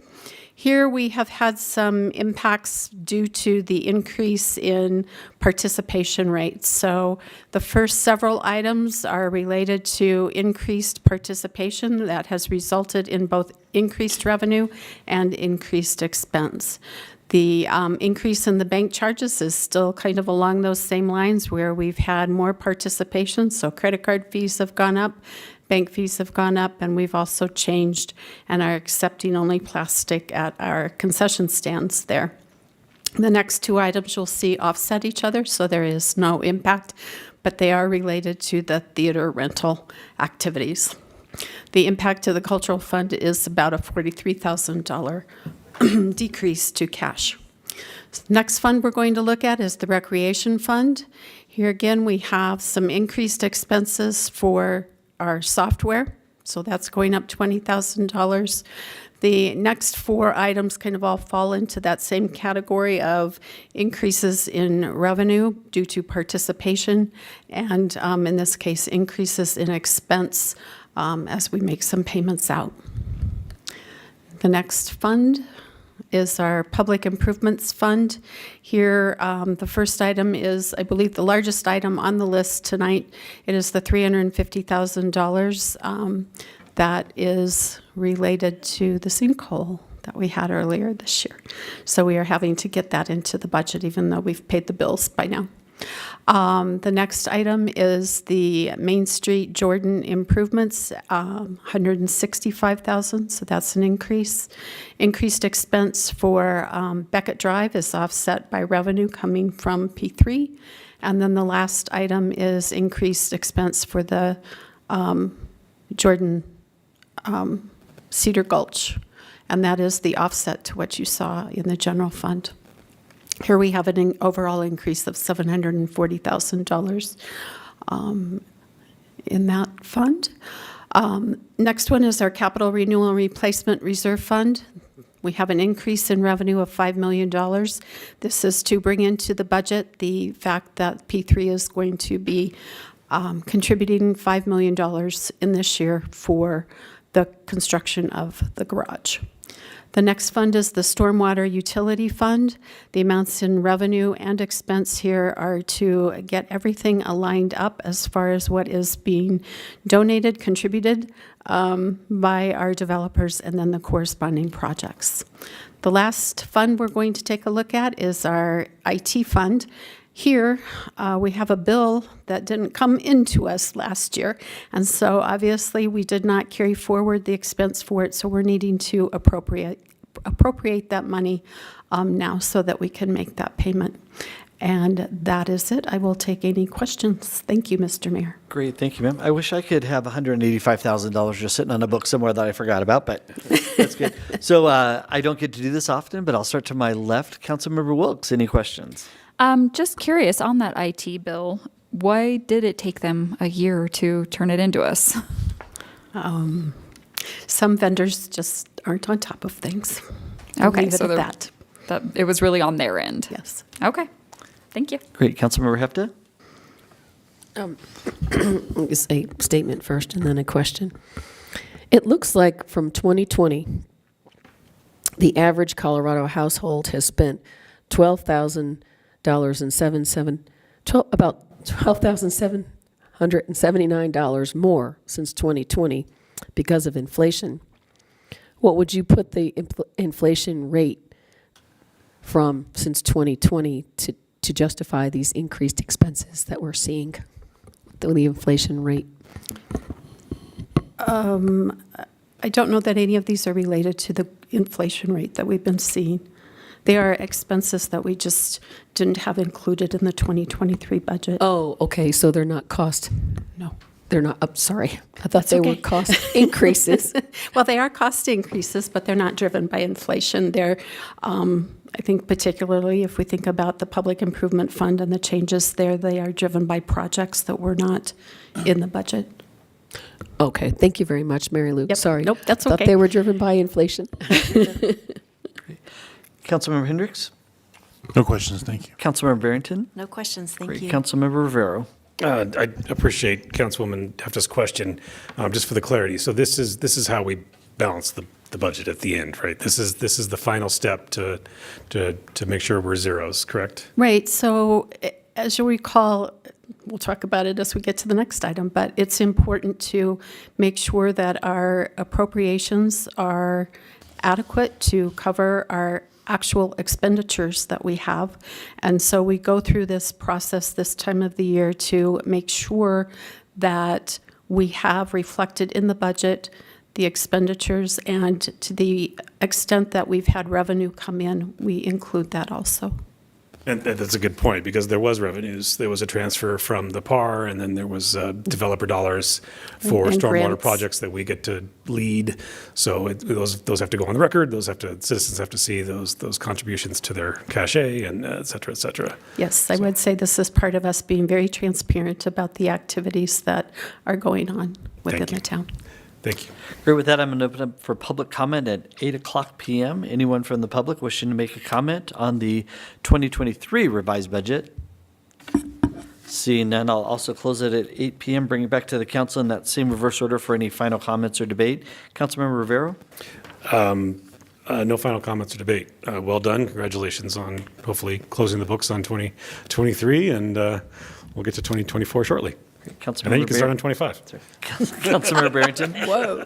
Speaker 13: Here we have had some impacts due to the increase in participation rates. So the first several items are related to increased participation that has resulted in both increased revenue and increased expense. The increase in the bank charges is still kind of along those same lines where we've had more participation, so credit card fees have gone up, bank fees have gone up, and we've also changed and are accepting only plastic at our concession stands there. The next two items you'll see offset each other, so there is no impact, but they are related to the theater rental activities. The impact to the cultural fund is about a $43,000 decrease to cash. Next fund we're going to look at is the recreation fund. Here again, we have some increased expenses for our software, so that's going up $20,000. The next four items kind of all fall into that same category of increases in revenue due to participation, and in this case, increases in expense as we make some payments out. The next fund is our Public Improvements Fund. Here, the first item is, I believe, the largest item on the list tonight. It is the $350,000 that is related to the sinkhole that we had earlier this year. So we are having to get that into the budget, even though we've paid the bills by now. The next item is the Main Street Jordan improvements, $165,000, so that's an increase. Increased expense for Beckett Drive is offset by revenue coming from P3. And then the last item is increased expense for the Jordan Cedar Gulch, and that is the offset to what you saw in the general fund. Here we have an overall increase of $740,000 in that fund. Next one is our Capital Renewal and Replacement Reserve Fund. We have an increase in revenue of $5 million. This is to bring into the budget the fact that P3 is going to be contributing $5 million in this year for the construction of the garage. The next fund is the Stormwater Utility Fund. The amounts in revenue and expense here are to get everything aligned up as far as what is being donated, contributed by our developers, and then the corresponding projects. The last fund we're going to take a look at is our IT fund. Here, we have a bill that didn't come into us last year, and so obviously we did not carry forward the expense for it, so we're needing to appropriate that money now so that we can make that payment. And that is it. I will take any questions. Thank you, Mr. Mayor.
Speaker 1: Great, thank you, ma'am. I wish I could have $185,000 just sitting on a book somewhere that I forgot about, but that's good. So I don't get to do this often, but I'll start to my left. Councilmember Wilkes, any questions?
Speaker 5: Just curious on that IT bill, why did it take them a year to turn it into us?
Speaker 13: Some vendors just aren't on top of things.
Speaker 5: Okay,
Speaker 13: Leave it
Speaker 5: so
Speaker 13: at that.
Speaker 5: It was really on their end.
Speaker 13: Yes.
Speaker 5: Okay, thank you.
Speaker 1: Great, Councilmember Hefta?
Speaker 6: It's a statement first and then a question. It looks like from 2020, the average Colorado household has spent about $12,779 more since 2020 because of inflation. What would you put the inflation rate from since 2020 to justify these increased expenses that we're seeing? The inflation rate.
Speaker 13: I don't know that any of these are related to the inflation rate that we've been seeing. They are expenses that we just didn't have included in the 2023 budget.
Speaker 6: Oh, okay, so they're not cost.
Speaker 13: No.
Speaker 6: They're not up, sorry. I thought they were
Speaker 13: okay.
Speaker 6: cost increases.
Speaker 13: Well, they are cost increases, but they're not driven by inflation. They're, I think particularly if we think about the Public Improvement Fund and the changes there, they are driven by projects that were not in the budget.
Speaker 6: Okay, thank you very much, Mary Lou.
Speaker 13: Yep.
Speaker 6: Sorry.
Speaker 13: Nope, that's
Speaker 6: Thought
Speaker 13: okay.
Speaker 6: they were driven by inflation.
Speaker 1: Councilmember Hendricks?
Speaker 4: No questions, thank you.
Speaker 1: Councilmember Barrington?
Speaker 3: No questions, thank
Speaker 1: Great.
Speaker 3: you.
Speaker 1: Councilmember Rivera?
Speaker 2: I appreciate Councilwoman Hefta's question, just for the clarity. So this is how we balance the budget at the end, right? This is the final step to make sure we're zeros, correct?
Speaker 13: Right, so as you recall, we'll talk about it as we get to the next item, but it's important to make sure that our appropriations are adequate to cover our actual expenditures that we have. And so we go through this process this time of the year to make sure that we have reflected in the budget the expenditures, and to the extent that we've had revenue come in, we include that also.
Speaker 2: And that's a good point, because there was revenues. There was a transfer from the PAR, and then there was developer dollars for
Speaker 13: And
Speaker 2: stormwater
Speaker 13: grants.
Speaker 2: projects that we get to lead. So those have to go on the record. Citizens have to see those contributions to their cachet, and et cetera, et cetera.
Speaker 13: Yes, I would say this is part of us being very transparent about the activities that are going on within
Speaker 2: Thank you.
Speaker 13: the town.
Speaker 2: Thank you.
Speaker 1: Great. With that, I'm going to open up for public comment at 8 o'clock p.m. Anyone from the public wishing to make a comment on the 2023 revised budget? Seeing none, I'll also close it at 8 p.m., bring it back to the council in that same reverse order for any final comments or debate. Councilmember Rivera?
Speaker 2: No final comments or debate. Well done. Congratulations on hopefully closing the books on 2023, and we'll get to 2024 shortly.
Speaker 1: Councilmember
Speaker 2: And then you can start on
Speaker 1: Barrington?
Speaker 2: 25.
Speaker 1: Councilmember Barrington?
Speaker 13: Whoa.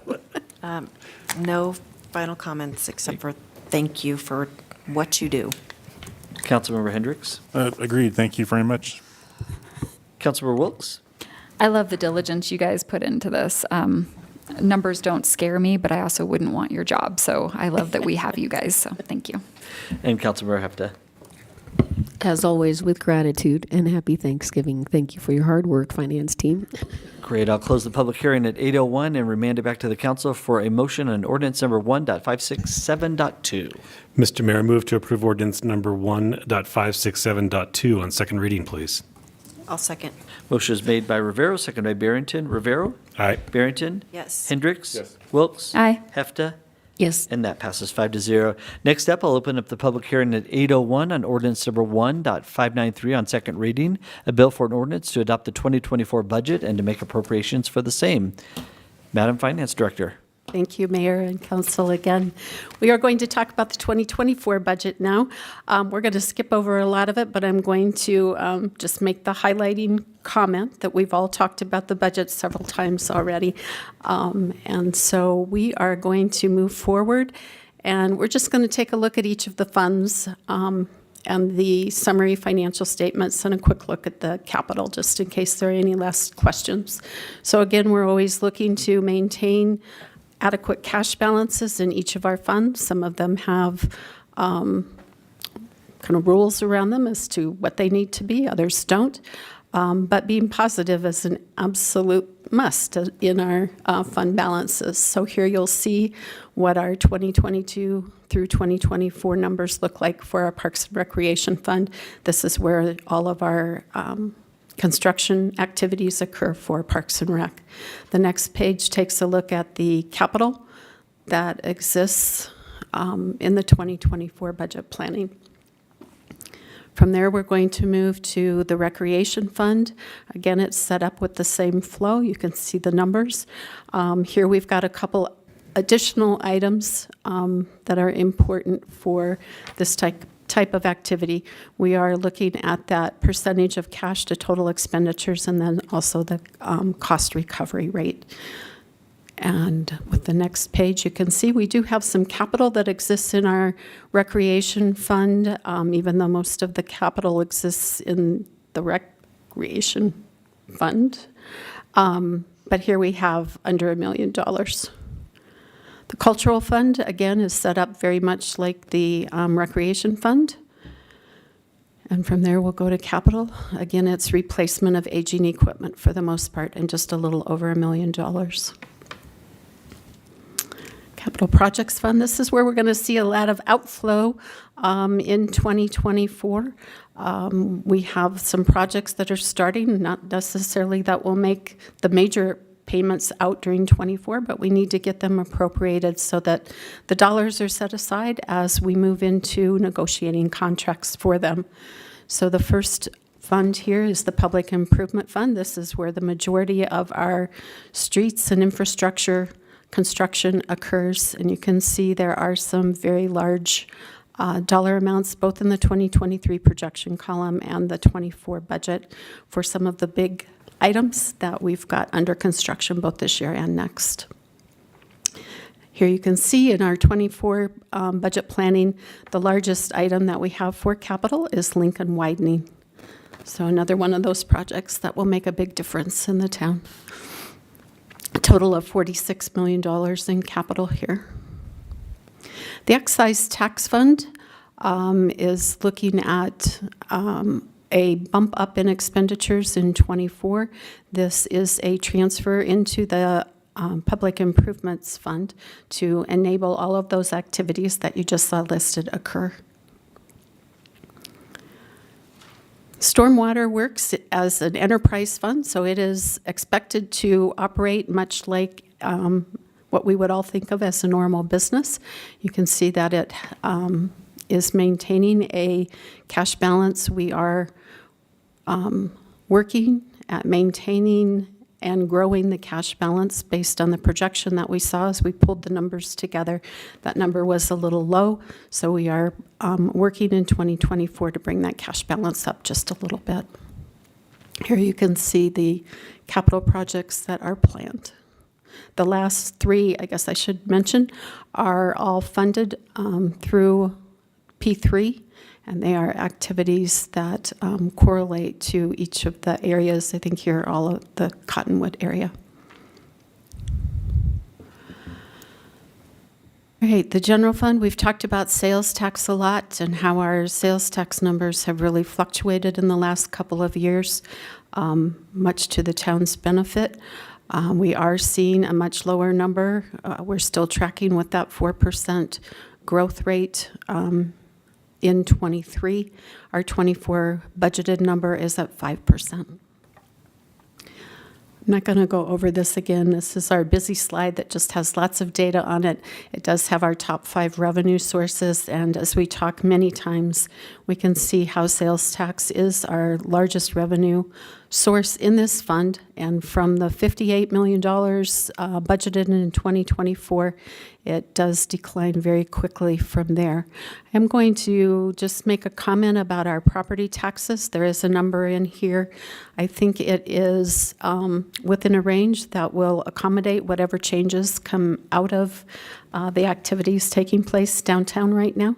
Speaker 3: No final comments, except for thank you for what you do.
Speaker 1: Councilmember Hendricks?
Speaker 4: Agreed, thank you very much.
Speaker 1: Councilmember Wilks?
Speaker 5: I love the diligence you guys put into this. Numbers don't scare me, but I also wouldn't want your job. So I love that we have you guys. So thank you.
Speaker 1: And Councilmember Hefta?
Speaker 6: As always, with gratitude and happy Thanksgiving. Thank you for your hard work, finance team.
Speaker 1: Great. I'll close the public hearing at 8:01 and remand it back to the council for a motion on ordinance number 1.567.2.
Speaker 2: Mr. Mayor, move to approve ordinance number 1.567.2 on second reading, please.
Speaker 3: I'll second.
Speaker 1: Motion is made by Rivera, seconded by Barrington. Rivera?
Speaker 2: Aye.
Speaker 1: Barrington?
Speaker 3: Yes.
Speaker 1: Hendricks?
Speaker 2: Yes.
Speaker 1: Wilks?
Speaker 5: Aye.
Speaker 1: Hefta?
Speaker 6: Yes.
Speaker 1: And that passes 5-0. Next up, I'll open up the public hearing at 8:01 on ordinance number 1.593 on second reading, a bill for an ordinance to adopt the 2024 budget and to make appropriations for the same. Madam Finance Director.
Speaker 13: Thank you, Mayor and Council, again. We are going to talk about the 2024 budget now. We're going to skip over a lot of it, but I'm going to just make the highlighting comment that we've all talked about the budget several times already. And so we are going to move forward, and we're just going to take a look at each of the funds and the summary financial statements and a quick look at the capital, just in case there are any last questions. So again, we're always looking to maintain adequate cash balances in each of our funds. Some of them have kind of rules around them as to what they need to be, others don't. But being positive is an absolute must in our fund balances. So here you'll see what our 2022 through 2024 numbers look like for our Parks and Recreation Fund. This is where all of our construction activities occur for Parks and Rec. The next page takes a look at the capital that exists in the 2024 budget planning. From there, we're going to move to the Recreation Fund. Again, it's set up with the same flow. You can see the numbers. Here we've got a couple additional items that are important for this type of activity. We are looking at that percentage of cash to total expenditures, and then also the cost recovery rate. And with the next page, you can see we do have some capital that exists in our recreation fund, even though most of the capital exists in the recreation fund. But here we have under $1 million. The cultural fund, again, is set up very much like the recreation fund. And from there, we'll go to capital. Again, it's replacement of aging equipment for the most part, and just a little over $1 million. Capital Projects Fund, this is where we're going to see a lot of outflow in 2024. We have some projects that are starting, not necessarily that will make the major payments out during '24, but we need to get them appropriated so that the dollars are set aside as we move into negotiating contracts for them. So the first fund here is the Public Improvement Fund. This is where the majority of our streets and infrastructure construction occurs, and you can see there are some very large dollar amounts both in the 2023 projection column and the '24 budget for some of the big items that we've got under construction both this year and next. Here you can see in our '24 budget planning, the largest item that we have for capital is Lincoln widening. So another one of those projects that will make a big difference in the town. A total of $46 million in capital here. The excise tax fund is looking at a bump up in expenditures in '24. This is a transfer into the Public Improvements Fund to enable all of those activities that you just saw listed occur. Stormwater works as an enterprise fund, so it is expected to operate much like what we would all think of as a normal business. You can see that it is maintaining a cash balance. We are working at maintaining and growing the cash balance based on the projection that we saw as we pulled the numbers together. That number was a little low, so we are working in 2024 to bring that cash balance up just a little bit. Here you can see the capital projects that are planned. The last three, I guess I should mention, are all funded through P3, and they are activities that correlate to each of the areas. I think here all of the Cottonwood area. All right, the general fund, we've talked about sales tax a lot and how our sales tax numbers have really fluctuated in the last couple of years, much to the town's benefit. We are seeing a much lower number. We're still tracking with that 4% growth rate in '23. Our '24 budgeted number is at 5%. I'm not going to go over this again. This is our busy slide that just has lots of data on it. It does have our top 5 revenue sources, and as we talk many times, we can see how sales tax is our largest revenue source in this fund, and from the $58 million budgeted in 2024, it does decline very quickly from there. I'm going to just make a comment about our property taxes. There is a number in here. I think it is within a range that will accommodate whatever changes come out of the activities taking place downtown right now.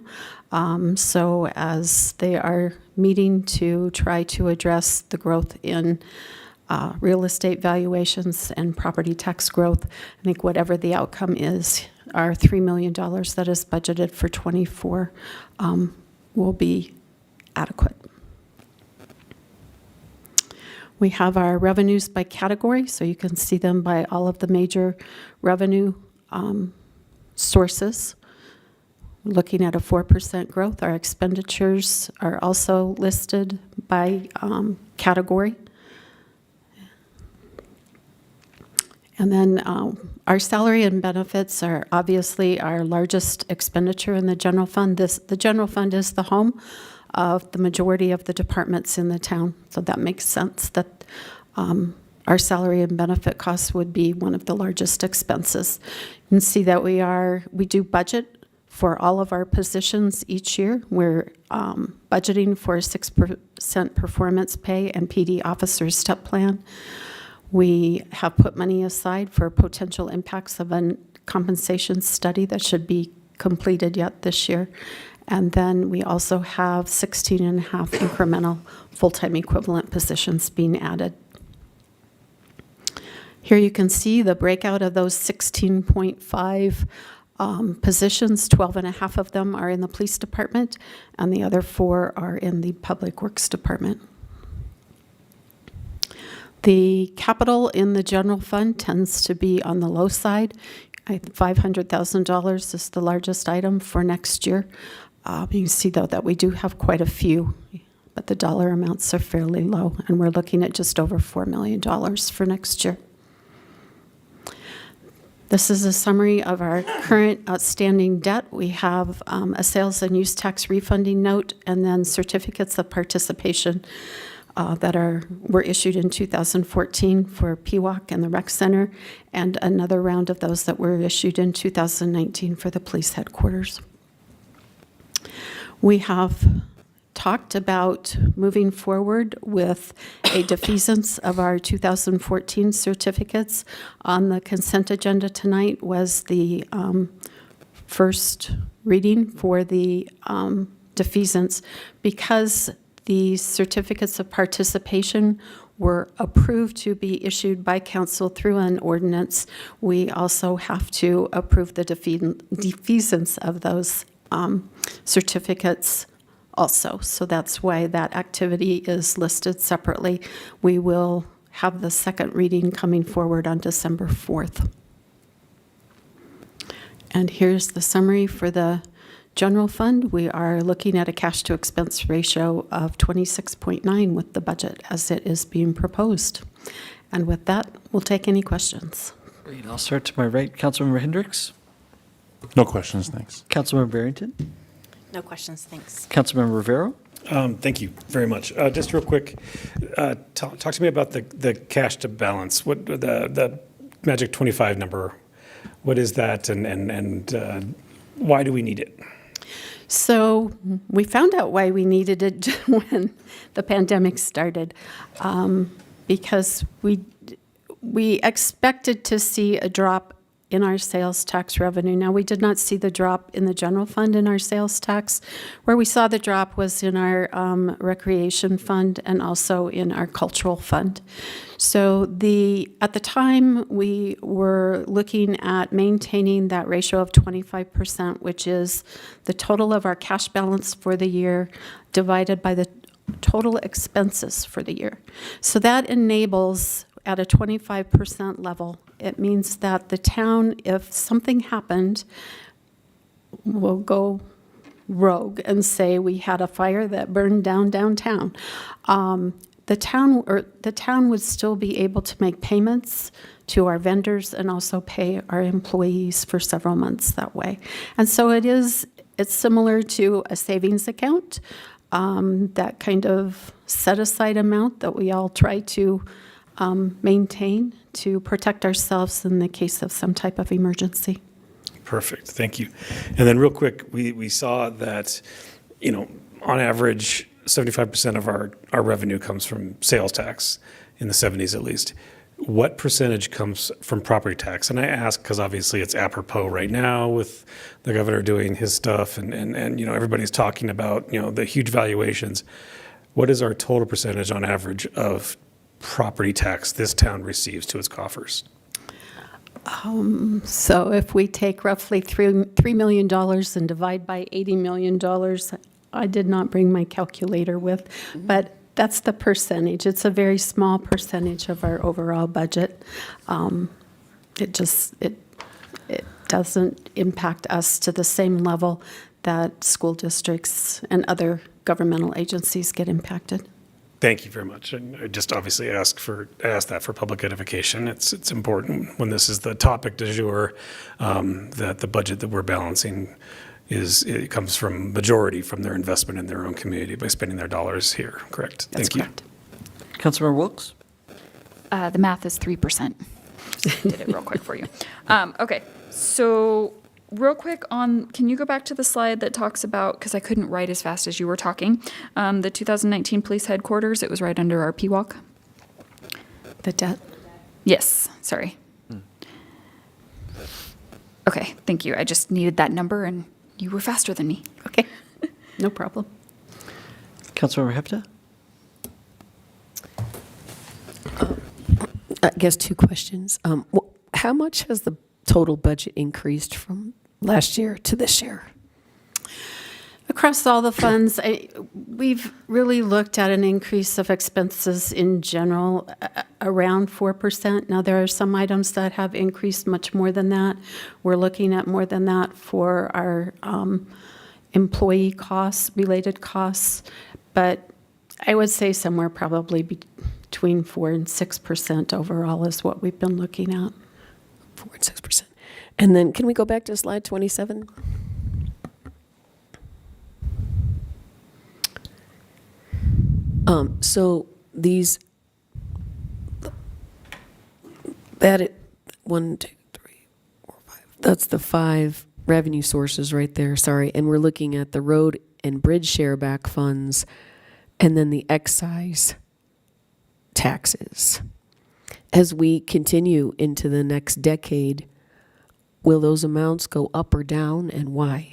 Speaker 13: So as they are meeting to try to address the growth in real estate valuations and property tax growth, I think whatever the outcome is, our $3 million that is budgeted for '24 will be adequate. We have our revenues by category, so you can see them by all of the major revenue sources. Looking at a 4% growth. Our expenditures are also listed by category. And then our salary and benefits are obviously our largest expenditure in the general fund. The general fund is the home of the majority of the departments in the town, so that makes sense that our salary and benefit costs would be one of the largest expenses. You can see that we do budget for all of our positions each year. We're budgeting for a 6% performance pay and PD officer step plan. We have put money aside for potential impacts of a compensation study that should be completed yet this year. And then we also have 16.5 incremental full-time equivalent positions being added. Here you can see the breakout of those 16.5 positions. 12 and a half of them are in the police department, and the other 4 are in the public works department. The capital in the general fund tends to be on the low side. $500,000 is the largest item for next year. You can see, though, that we do have quite a few, but the dollar amounts are fairly low, and we're looking at just over $4 million for next year. This is a summary of our current outstanding debt. We have a sales and use tax refunding note, and then certificates of participation that were issued in 2014 for PWOC and the Rec Center, and another round of those that were issued in 2019 for the police headquarters. We have talked about moving forward with a defeasance of our 2014 certificates. On the consent agenda tonight was the first reading for the defeasance. Because the certificates of participation were approved to be issued by council through an ordinance, we also have to approve the defeasance of those certificates also. So that's why that activity is listed separately. We will have the second reading coming forward on December 4th. And here's the summary for the general fund. We are looking at a cash to expense ratio of 26.9 with the budget as it is being proposed. And with that, we'll take any questions.
Speaker 1: Great. I'll start to my right. Councilmember Hendricks.
Speaker 4: No questions, thanks.
Speaker 1: Councilmember Barrington.
Speaker 3: No questions, thanks.
Speaker 1: Councilmember Rivera.
Speaker 2: Thank you very much. Just real quick, talk to me about the cash to balance. What the magic 25 number? What is that, and why do we need it?
Speaker 13: So we found out why we needed it when the pandemic started, because we expected to see a drop in our sales tax revenue. Now, we did not see the drop in the general fund in our sales tax. Where we saw the drop was in our recreation fund and also in our cultural fund. So at the time, we were looking at maintaining that ratio of 25%, which is the total of our cash balance for the year divided by the total expenses for the year. So that enables, at a 25% level, it means that the town, if something happened, will go rogue and say we had a fire that burned down downtown. The town would still be able to make payments to our vendors and also pay our employees for several months that way. And so it's similar to a savings account, that kind of set-aside amount that we all try to maintain to protect ourselves in the case of some type of emergency.
Speaker 2: Perfect, thank you. And then real quick, we saw that, on average, 75% of our revenue comes from sales tax, in the 70s at least. What percentage comes from property tax? And I ask because obviously it's apropos right now with the governor doing his stuff and everybody's talking about, the huge valuations. What is our total percentage on average of property tax this town receives to its coffers?
Speaker 13: So if we take roughly $3 million and divide by $80 million, I did not bring my calculator with, but that's the percentage. It's a very small percentage of our overall budget. It doesn't impact us to the same level that school districts and other governmental agencies get impacted.
Speaker 2: Thank you very much. And I just obviously ask that for public edification. It's important when this is the topic du jour, that the budget that we're balancing it comes from majority from their investment in their own community by spending their dollars here. Correct.
Speaker 13: That's
Speaker 2: Thank
Speaker 13: correct.
Speaker 2: you.
Speaker 1: Councilmember Wilkes.
Speaker 5: The math is 3%. Just did it real quick for you. Okay, so real quick can you go back to the slide that talks about, because I couldn't write as fast as you were talking, the 2019 police headquarters, it was right under our PWOC.
Speaker 13: The debt.
Speaker 5: Yes, sorry. Okay, thank you. I just needed that number and you were faster than me.
Speaker 13: Okay, no problem.
Speaker 1: Councilmember Hepta.
Speaker 14: I guess 2 questions. How much has the total budget increased from
Speaker 6: last year to this year?
Speaker 13: Across all the funds, we've really looked at an increase of expenses in general, around 4%. Now, there are some items that have increased much more than that. We're looking at more than that for our employee costs, related costs. But I would say somewhere probably between 4 and 6% overall is what we've been looking at.
Speaker 6: 4 and 6%. And then can we go back to slide 27? So these, that, 1, 2, 3, 4, 5, that's the 5 revenue sources right there, sorry. And we're looking at the road and bridge share back funds and then the excise taxes. As we continue into the next decade, will those amounts go up or down, and why?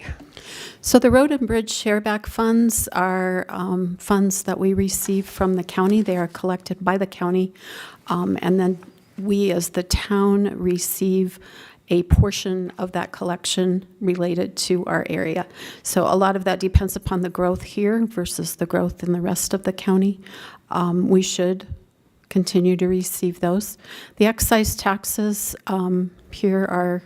Speaker 13: So the road and bridge shareback funds are funds that we receive from the county. They are collected by the county, and then we as the town receive a portion of that collection related to our area. So a lot of that depends upon the growth here versus the growth in the rest of the county. We should continue to receive those. The excise taxes here are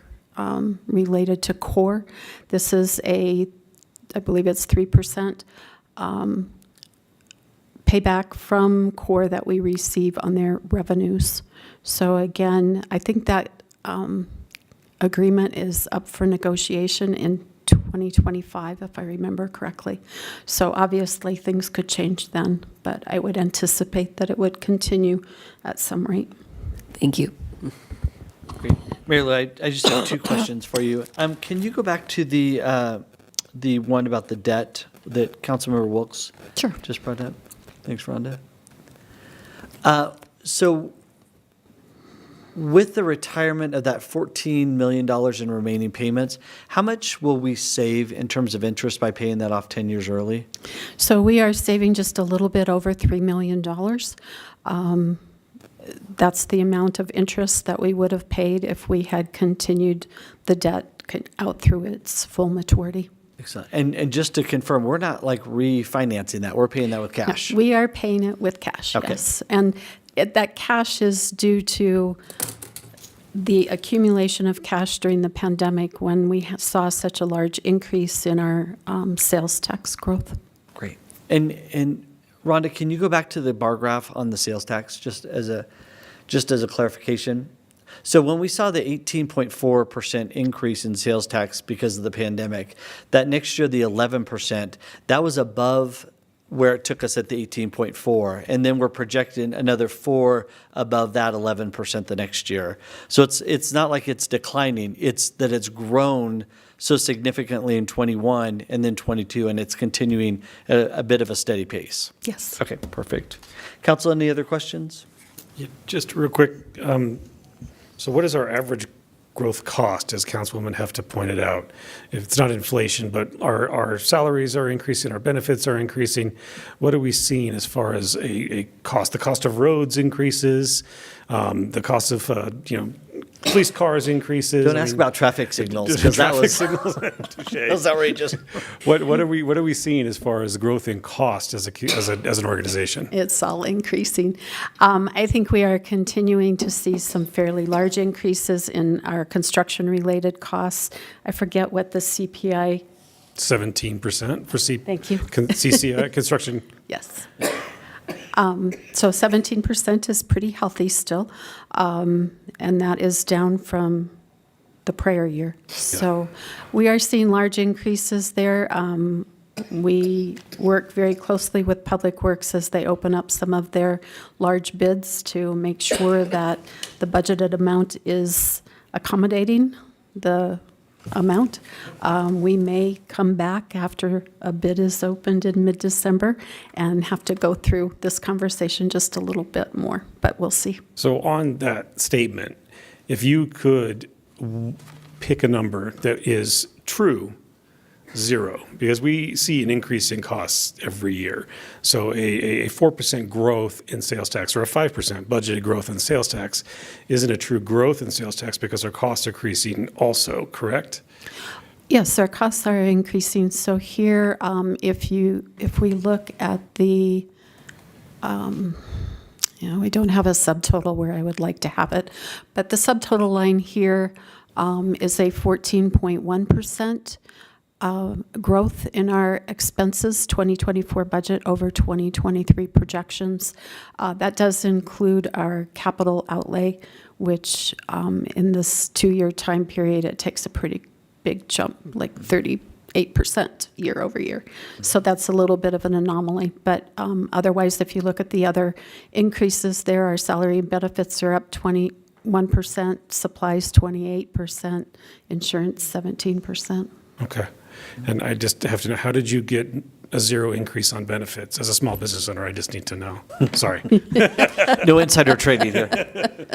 Speaker 13: related to core. This is I believe it's 3% payback from core that we receive on their revenues. So again, I think that agreement is up for negotiation in 2025, if I remember correctly. So obviously things could change then, but I would anticipate that it would continue at some rate.
Speaker 6: Thank you.
Speaker 1: Great. Mary Lou, I just have 2 questions for you. Can you go back to the one about the debt that Councilmember Wilkes just brought up? Thanks, Rhonda. So with the retirement of that $14 million in remaining payments, how much will we save in terms of interest by paying that off 10 years early?
Speaker 13: So we are saving just a little bit over $3 million. That's the amount of interest that we would have paid if we had continued the debt out through its full maturity.
Speaker 1: Excellent. And just to confirm, we're not like refinancing that. We're paying that with cash.
Speaker 13: No, we are paying it with cash,
Speaker 1: Okay.
Speaker 13: yes. And that cash is due to the accumulation of cash during the pandemic when we saw such a large increase in our sales tax growth.
Speaker 1: Great. And Rhonda, can you go back to the bar graph on the sales tax just as a clarification? So when we saw the 18.4% increase in sales tax because of the pandemic, that next year the 11%, that was above where it took us at the 18.4, and then we're projecting another 4 above that 11% the next year. So it's not like it's declining, it's that it's grown so significantly in 21 and then 22, and it's continuing at a bit of a steady pace.
Speaker 13: Yes.
Speaker 1: Okay, perfect. Council, any other questions?
Speaker 2: Yeah, just real quick, so what is our average growth cost, as Councilwoman Hefta pointed out? If it's not inflation, but our salaries are increasing, our benefits are increasing, what are we seeing as far as a cost? The cost of roads increases, the cost of, police cars increases.
Speaker 1: Don't ask about traffic signals, because that was outrageous.
Speaker 2: What are we seeing as far as growth in cost as an organization?
Speaker 13: It's all increasing. I think we are continuing to see some fairly large increases in our construction-related costs. I forget what the CPI.
Speaker 2: 17% for
Speaker 13: Thank you.
Speaker 2: CCI, construction.
Speaker 13: Yes. So 17% is pretty healthy still, and that is down from the prior year. So we are seeing large increases there. We work very closely with Public Works as they open up some of their large bids to make sure that the budgeted amount is accommodating the amount. We may come back after a bid is opened in mid-December and have to go through this conversation just a little bit more, but we'll see.
Speaker 2: So on that statement, if you could pick a number that is true, 0, because we see an increase in costs every year. So a 4% growth in sales tax or a 5% budgeted growth in sales tax isn't a true growth in sales tax because our costs are increasing also, correct?
Speaker 13: Yes, our costs are increasing. So here, if we look at the, we don't have a subtotal where I would like to have it, but the subtotal line here is a 14.1% growth in our expenses, 2024 budget over 2023 projections. That does include our capital outlay, which in this 2-year time period, it takes a pretty big jump, like 38% year over year. So that's a little bit of an anomaly. But otherwise, if you look at the other increases there, our salary and benefits are up 21%, supplies 28%, insurance 17%.
Speaker 2: Okay. And I just have to know, how did you get a zero increase on benefits? As a small business owner, I just need to know. Sorry.
Speaker 1: No insider trading here.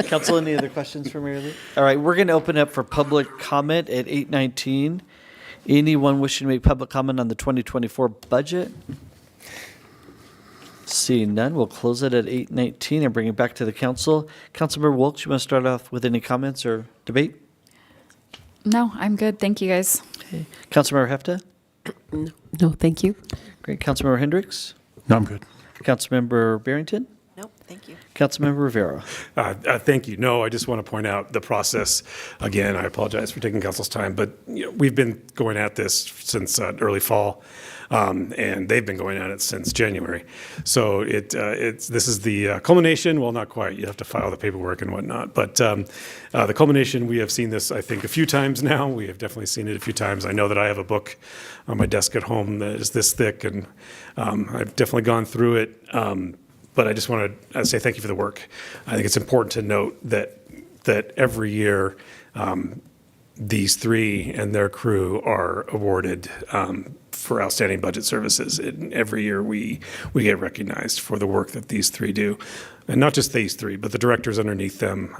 Speaker 1: Council, any other questions for Mary Lou? All right, we're going to open up for public comment at 8:19. Anyone wishing to make public comment on the 2024 budget? Seeing none, we'll close it at 8:19 and bring it back to the council. Councilmember Wilkes, you want to start off with any comments or debate?
Speaker 5: No, I'm good. Thank you, guys.
Speaker 1: Okay. Councilmember Hefta?
Speaker 6: No, thank you.
Speaker 1: Great. Councilmember Hendricks?
Speaker 4: No, I'm good.
Speaker 1: Councilmember Barrington?
Speaker 3: Nope, thank you.
Speaker 1: Councilmember Rivera?
Speaker 2: Thank you. No, I just want to point out the process. Again, I apologize for taking council's time, but we've been going at this since early fall, and they've been going at it since January. So this is the culmination. Well, not quite. You have to file the paperwork and whatnot, but the culmination. We have seen this, I think, a few times now. We have definitely seen it a few times. I know that I have a book on my desk at home that is this thick, and I've definitely gone through it. But I just want to say thank you for the work. I think it's important to note that every year these three and their crew are awarded for outstanding budget services. And every year we get recognized for the work that these three do. And not just these three, but the directors underneath them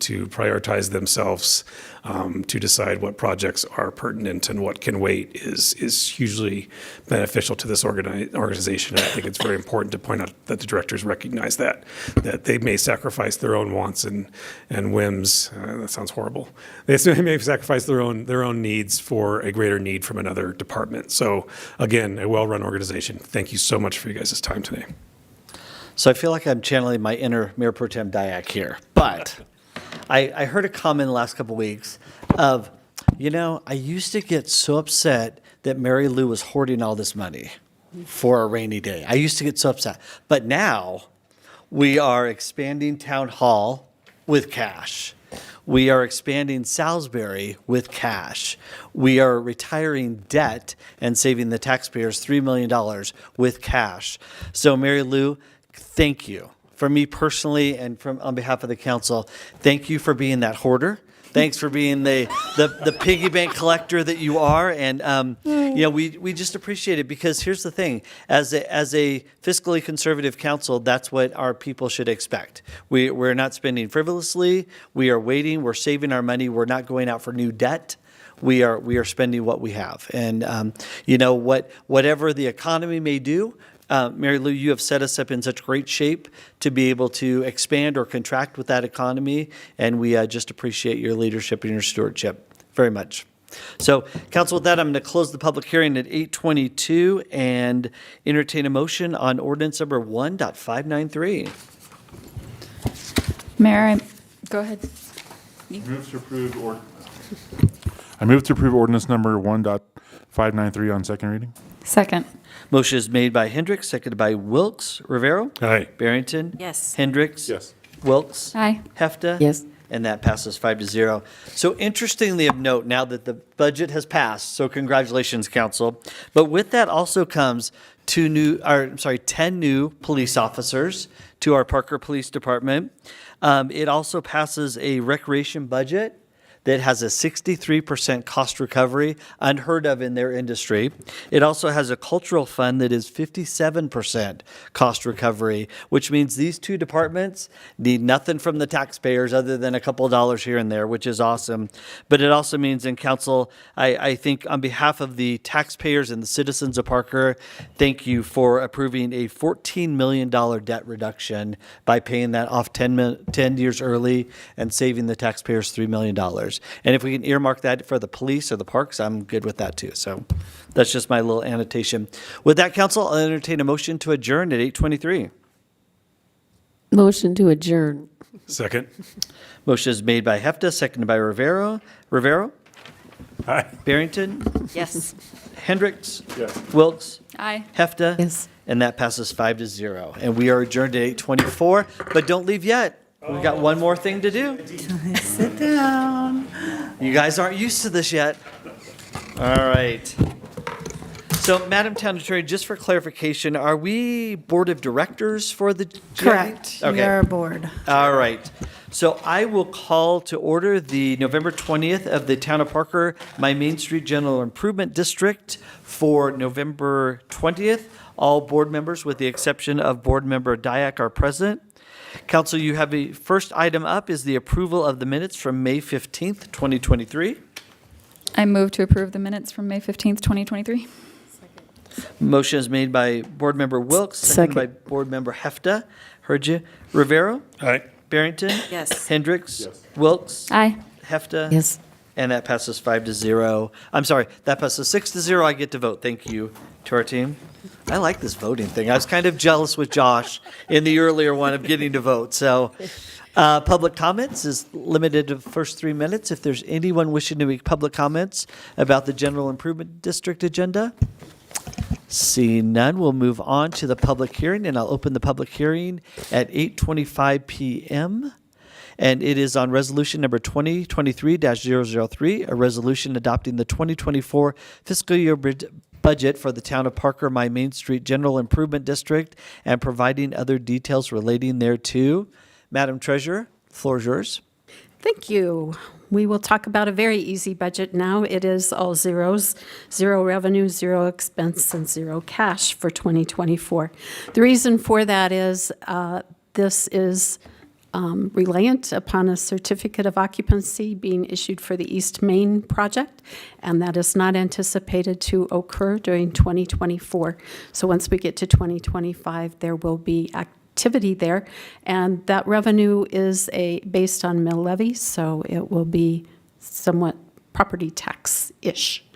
Speaker 2: to prioritize themselves, to decide what projects are pertinent and what can wait is hugely beneficial to this organization. And I think it's very important to point out that the directors recognize that they may sacrifice their own wants and whims. That sounds horrible. They may sacrifice their own needs for a greater need from another department. So again, a well-run organization. Thank you so much for you guys' time today.
Speaker 1: So I feel like I'm channeling my inner Mayor Pro Tem Dyak here, but I heard a comment in the last couple of weeks of, I used to get so upset that Mary Lou was hoarding all this money for a rainy day. I used to get so upset. But now we are expanding Town Hall with cash. We are expanding Salisbury with cash. We are retiring debt and saving the taxpayers $3 million with cash. So Mary Lou, thank you. From me personally and on behalf of the council, thank you for being that hoarder. Thanks for being the piggy bank collector that you are. And, we just appreciate it because here's the thing. As a fiscally conservative council, that's what our people should expect. We're not spending frivolously. We are waiting. We're saving our money. We're not going out for new debt. We are spending what we have. And, whatever the economy may do, Mary Lou, you have set us up in such great shape to be able to expand or contract with that economy, and we just appreciate your leadership and your stewardship very much. So, council, with that, I'm going to close the public hearing at 8:22 and entertain a motion on ordinance number 1.593.
Speaker 5: Mayor, go ahead.
Speaker 4: I move to approve ordinance number 1.593 on second reading.
Speaker 5: Second.
Speaker 1: Motion is made by Hendricks, seconded by Wilkes. Rivera?
Speaker 2: Aye.
Speaker 1: Barrington?
Speaker 3: Yes.
Speaker 1: Hendricks?
Speaker 4: Yes.
Speaker 1: Wilkes?
Speaker 5: Aye.
Speaker 1: Hefta?
Speaker 6: Yes.
Speaker 1: And that passes 5-0. So interestingly of note, now that the budget has passed, so congratulations, council. But with that also comes 10 new police officers to our Parker Police Department. It also passes a recreation budget that has a 63% cost recovery, unheard of in their industry. It also has a cultural fund that is 57% cost recovery, which means these two departments need nothing from the taxpayers other than a couple of dollars here and there, which is awesome. But it also means in council, I think on behalf of the taxpayers and the citizens of Parker, thank you for approving a $14 million debt reduction by paying that off 10 years early and saving the taxpayers $3 million. And if we can earmark that for the police or the parks, I'm good with that too. So that's just my little annotation. With that, council, I'll entertain a motion to adjourn at 8:23.
Speaker 6: Motion to adjourn.
Speaker 2: Second.
Speaker 1: Motion is made by Hefta, seconded by Rivero. Rivero?
Speaker 2: Aye.
Speaker 1: Barrington?
Speaker 3: Yes.
Speaker 1: Hendricks? Wilkes?
Speaker 5: Aye.
Speaker 1: Hefta?
Speaker 6: Yes.
Speaker 1: And that passes 5-0. And we are adjourned at 8:24, but don't leave yet. We've got one more thing to do.
Speaker 9: Sit down.
Speaker 1: You guys aren't used to this yet. All right. So, Madam Town Attorney, just for clarification, are we board of directors for the GIA?
Speaker 9: Correct. We
Speaker 1: Okay.
Speaker 9: are a board.
Speaker 1: All right. So I will call to order the November 20th of the Town of Parker, My Main Street General Improvement District for November 20th. All board members, with the exception of Board Member Dyak, are present. Council, you have a first item up is the approval of the minutes from May 15th, 2023.
Speaker 5: I move to approve the minutes from May 15th, 2023.
Speaker 1: Motion is made by Board Member Wilkes, seconded by Board Member Hefta. Heard you. Rivero?
Speaker 2: Aye.
Speaker 1: Barrington?
Speaker 3: Yes.
Speaker 1: Hendricks? Wilkes?
Speaker 5: Aye.
Speaker 1: Hefta?
Speaker 6: Yes.
Speaker 1: And that passes 5-0. I'm sorry, that passes 6-0. I get to vote. Thank you to our team. I like this voting thing. I was kind of jealous with Josh in the earlier one of getting to vote. So public comments is limited to the first 3 minutes. If there's anyone wishing to make public comments about the General Improvement District agenda, seeing none, we'll move on to the public hearing, and I'll open the public hearing at 8:25 p.m. And it is on resolution number 2023-003, a resolution adopting the 2024 fiscal year budget for the Town of Parker, My Main Street General Improvement District, and providing other details relating thereto. Madam Treasurer, the floor is yours.
Speaker 13: Thank you. We will talk about a very easy budget now. It is all zeros, zero revenue, zero expense, and zero cash for 2024. The reason for that is this is reliant upon a certificate of occupancy being issued for the East Main project, and that is not anticipated to occur during 2024. So once we get to 2025, there will be activity there, and that revenue is based on mill levy, so it will be somewhat property tax-ish.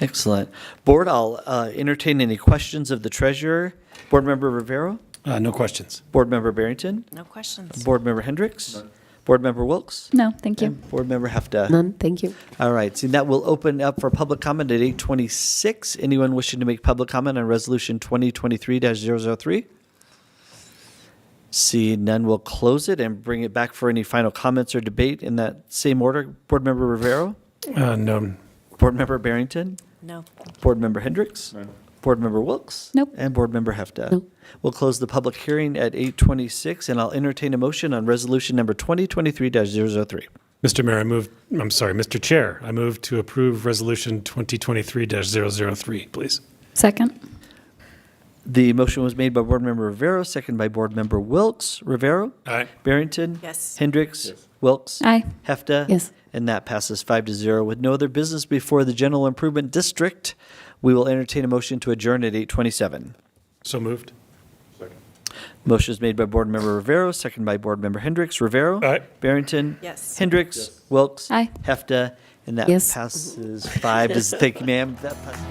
Speaker 1: Excellent. Board, I'll entertain any questions of the treasurer. Board Member Rivero?
Speaker 2: No questions.
Speaker 1: Board Member Barrington?
Speaker 3: No questions.
Speaker 1: Board Member Hendricks? Board Member Wilkes?
Speaker 5: No, thank you.
Speaker 1: And Board Member Hefta?
Speaker 6: None, thank you.
Speaker 1: All right, so that will open up for public comment at 8:26. Anyone wishing to make public comment on Resolution 2023-003? See none, we'll close it and bring it back for any final comments or debate in that same order. Board Member Rivero?
Speaker 2: No.
Speaker 1: Board Member Barrington?
Speaker 3: No.
Speaker 1: Board Member Hendricks? Board Member Wilkes?
Speaker 5: Nope.
Speaker 1: And Board Member Hefta?
Speaker 6: Nope.
Speaker 1: We'll close the public hearing at 8:26, and I'll entertain a motion on Resolution number 2023-003.
Speaker 2: Mr. Chair, I move to approve Resolution 2023-003, please.
Speaker 5: Second.
Speaker 1: The motion was made by Board Member Rivero, seconded by Board Member Wilkes. Rivero?
Speaker 2: Aye.
Speaker 1: Barrington?
Speaker 3: Yes.
Speaker 1: Hendricks? Wilkes?
Speaker 5: Aye.
Speaker 1: Hefta?
Speaker 6: Yes.
Speaker 1: And that passes 5-0. With no other business before the General Improvement District, we will entertain a motion to adjourn at 8:27.
Speaker 2: So moved.
Speaker 1: Motion is made by Board Member Rivero, seconded by Board Member Hendricks. Rivero?
Speaker 2: Aye.
Speaker 1: Barrington?
Speaker 3: Yes.
Speaker 1: Hendricks? Wilkes?
Speaker 5: Aye.
Speaker 1: Hefta? And that
Speaker 6: Yes.
Speaker 1: passes 5. Thank you, ma'am. That passes.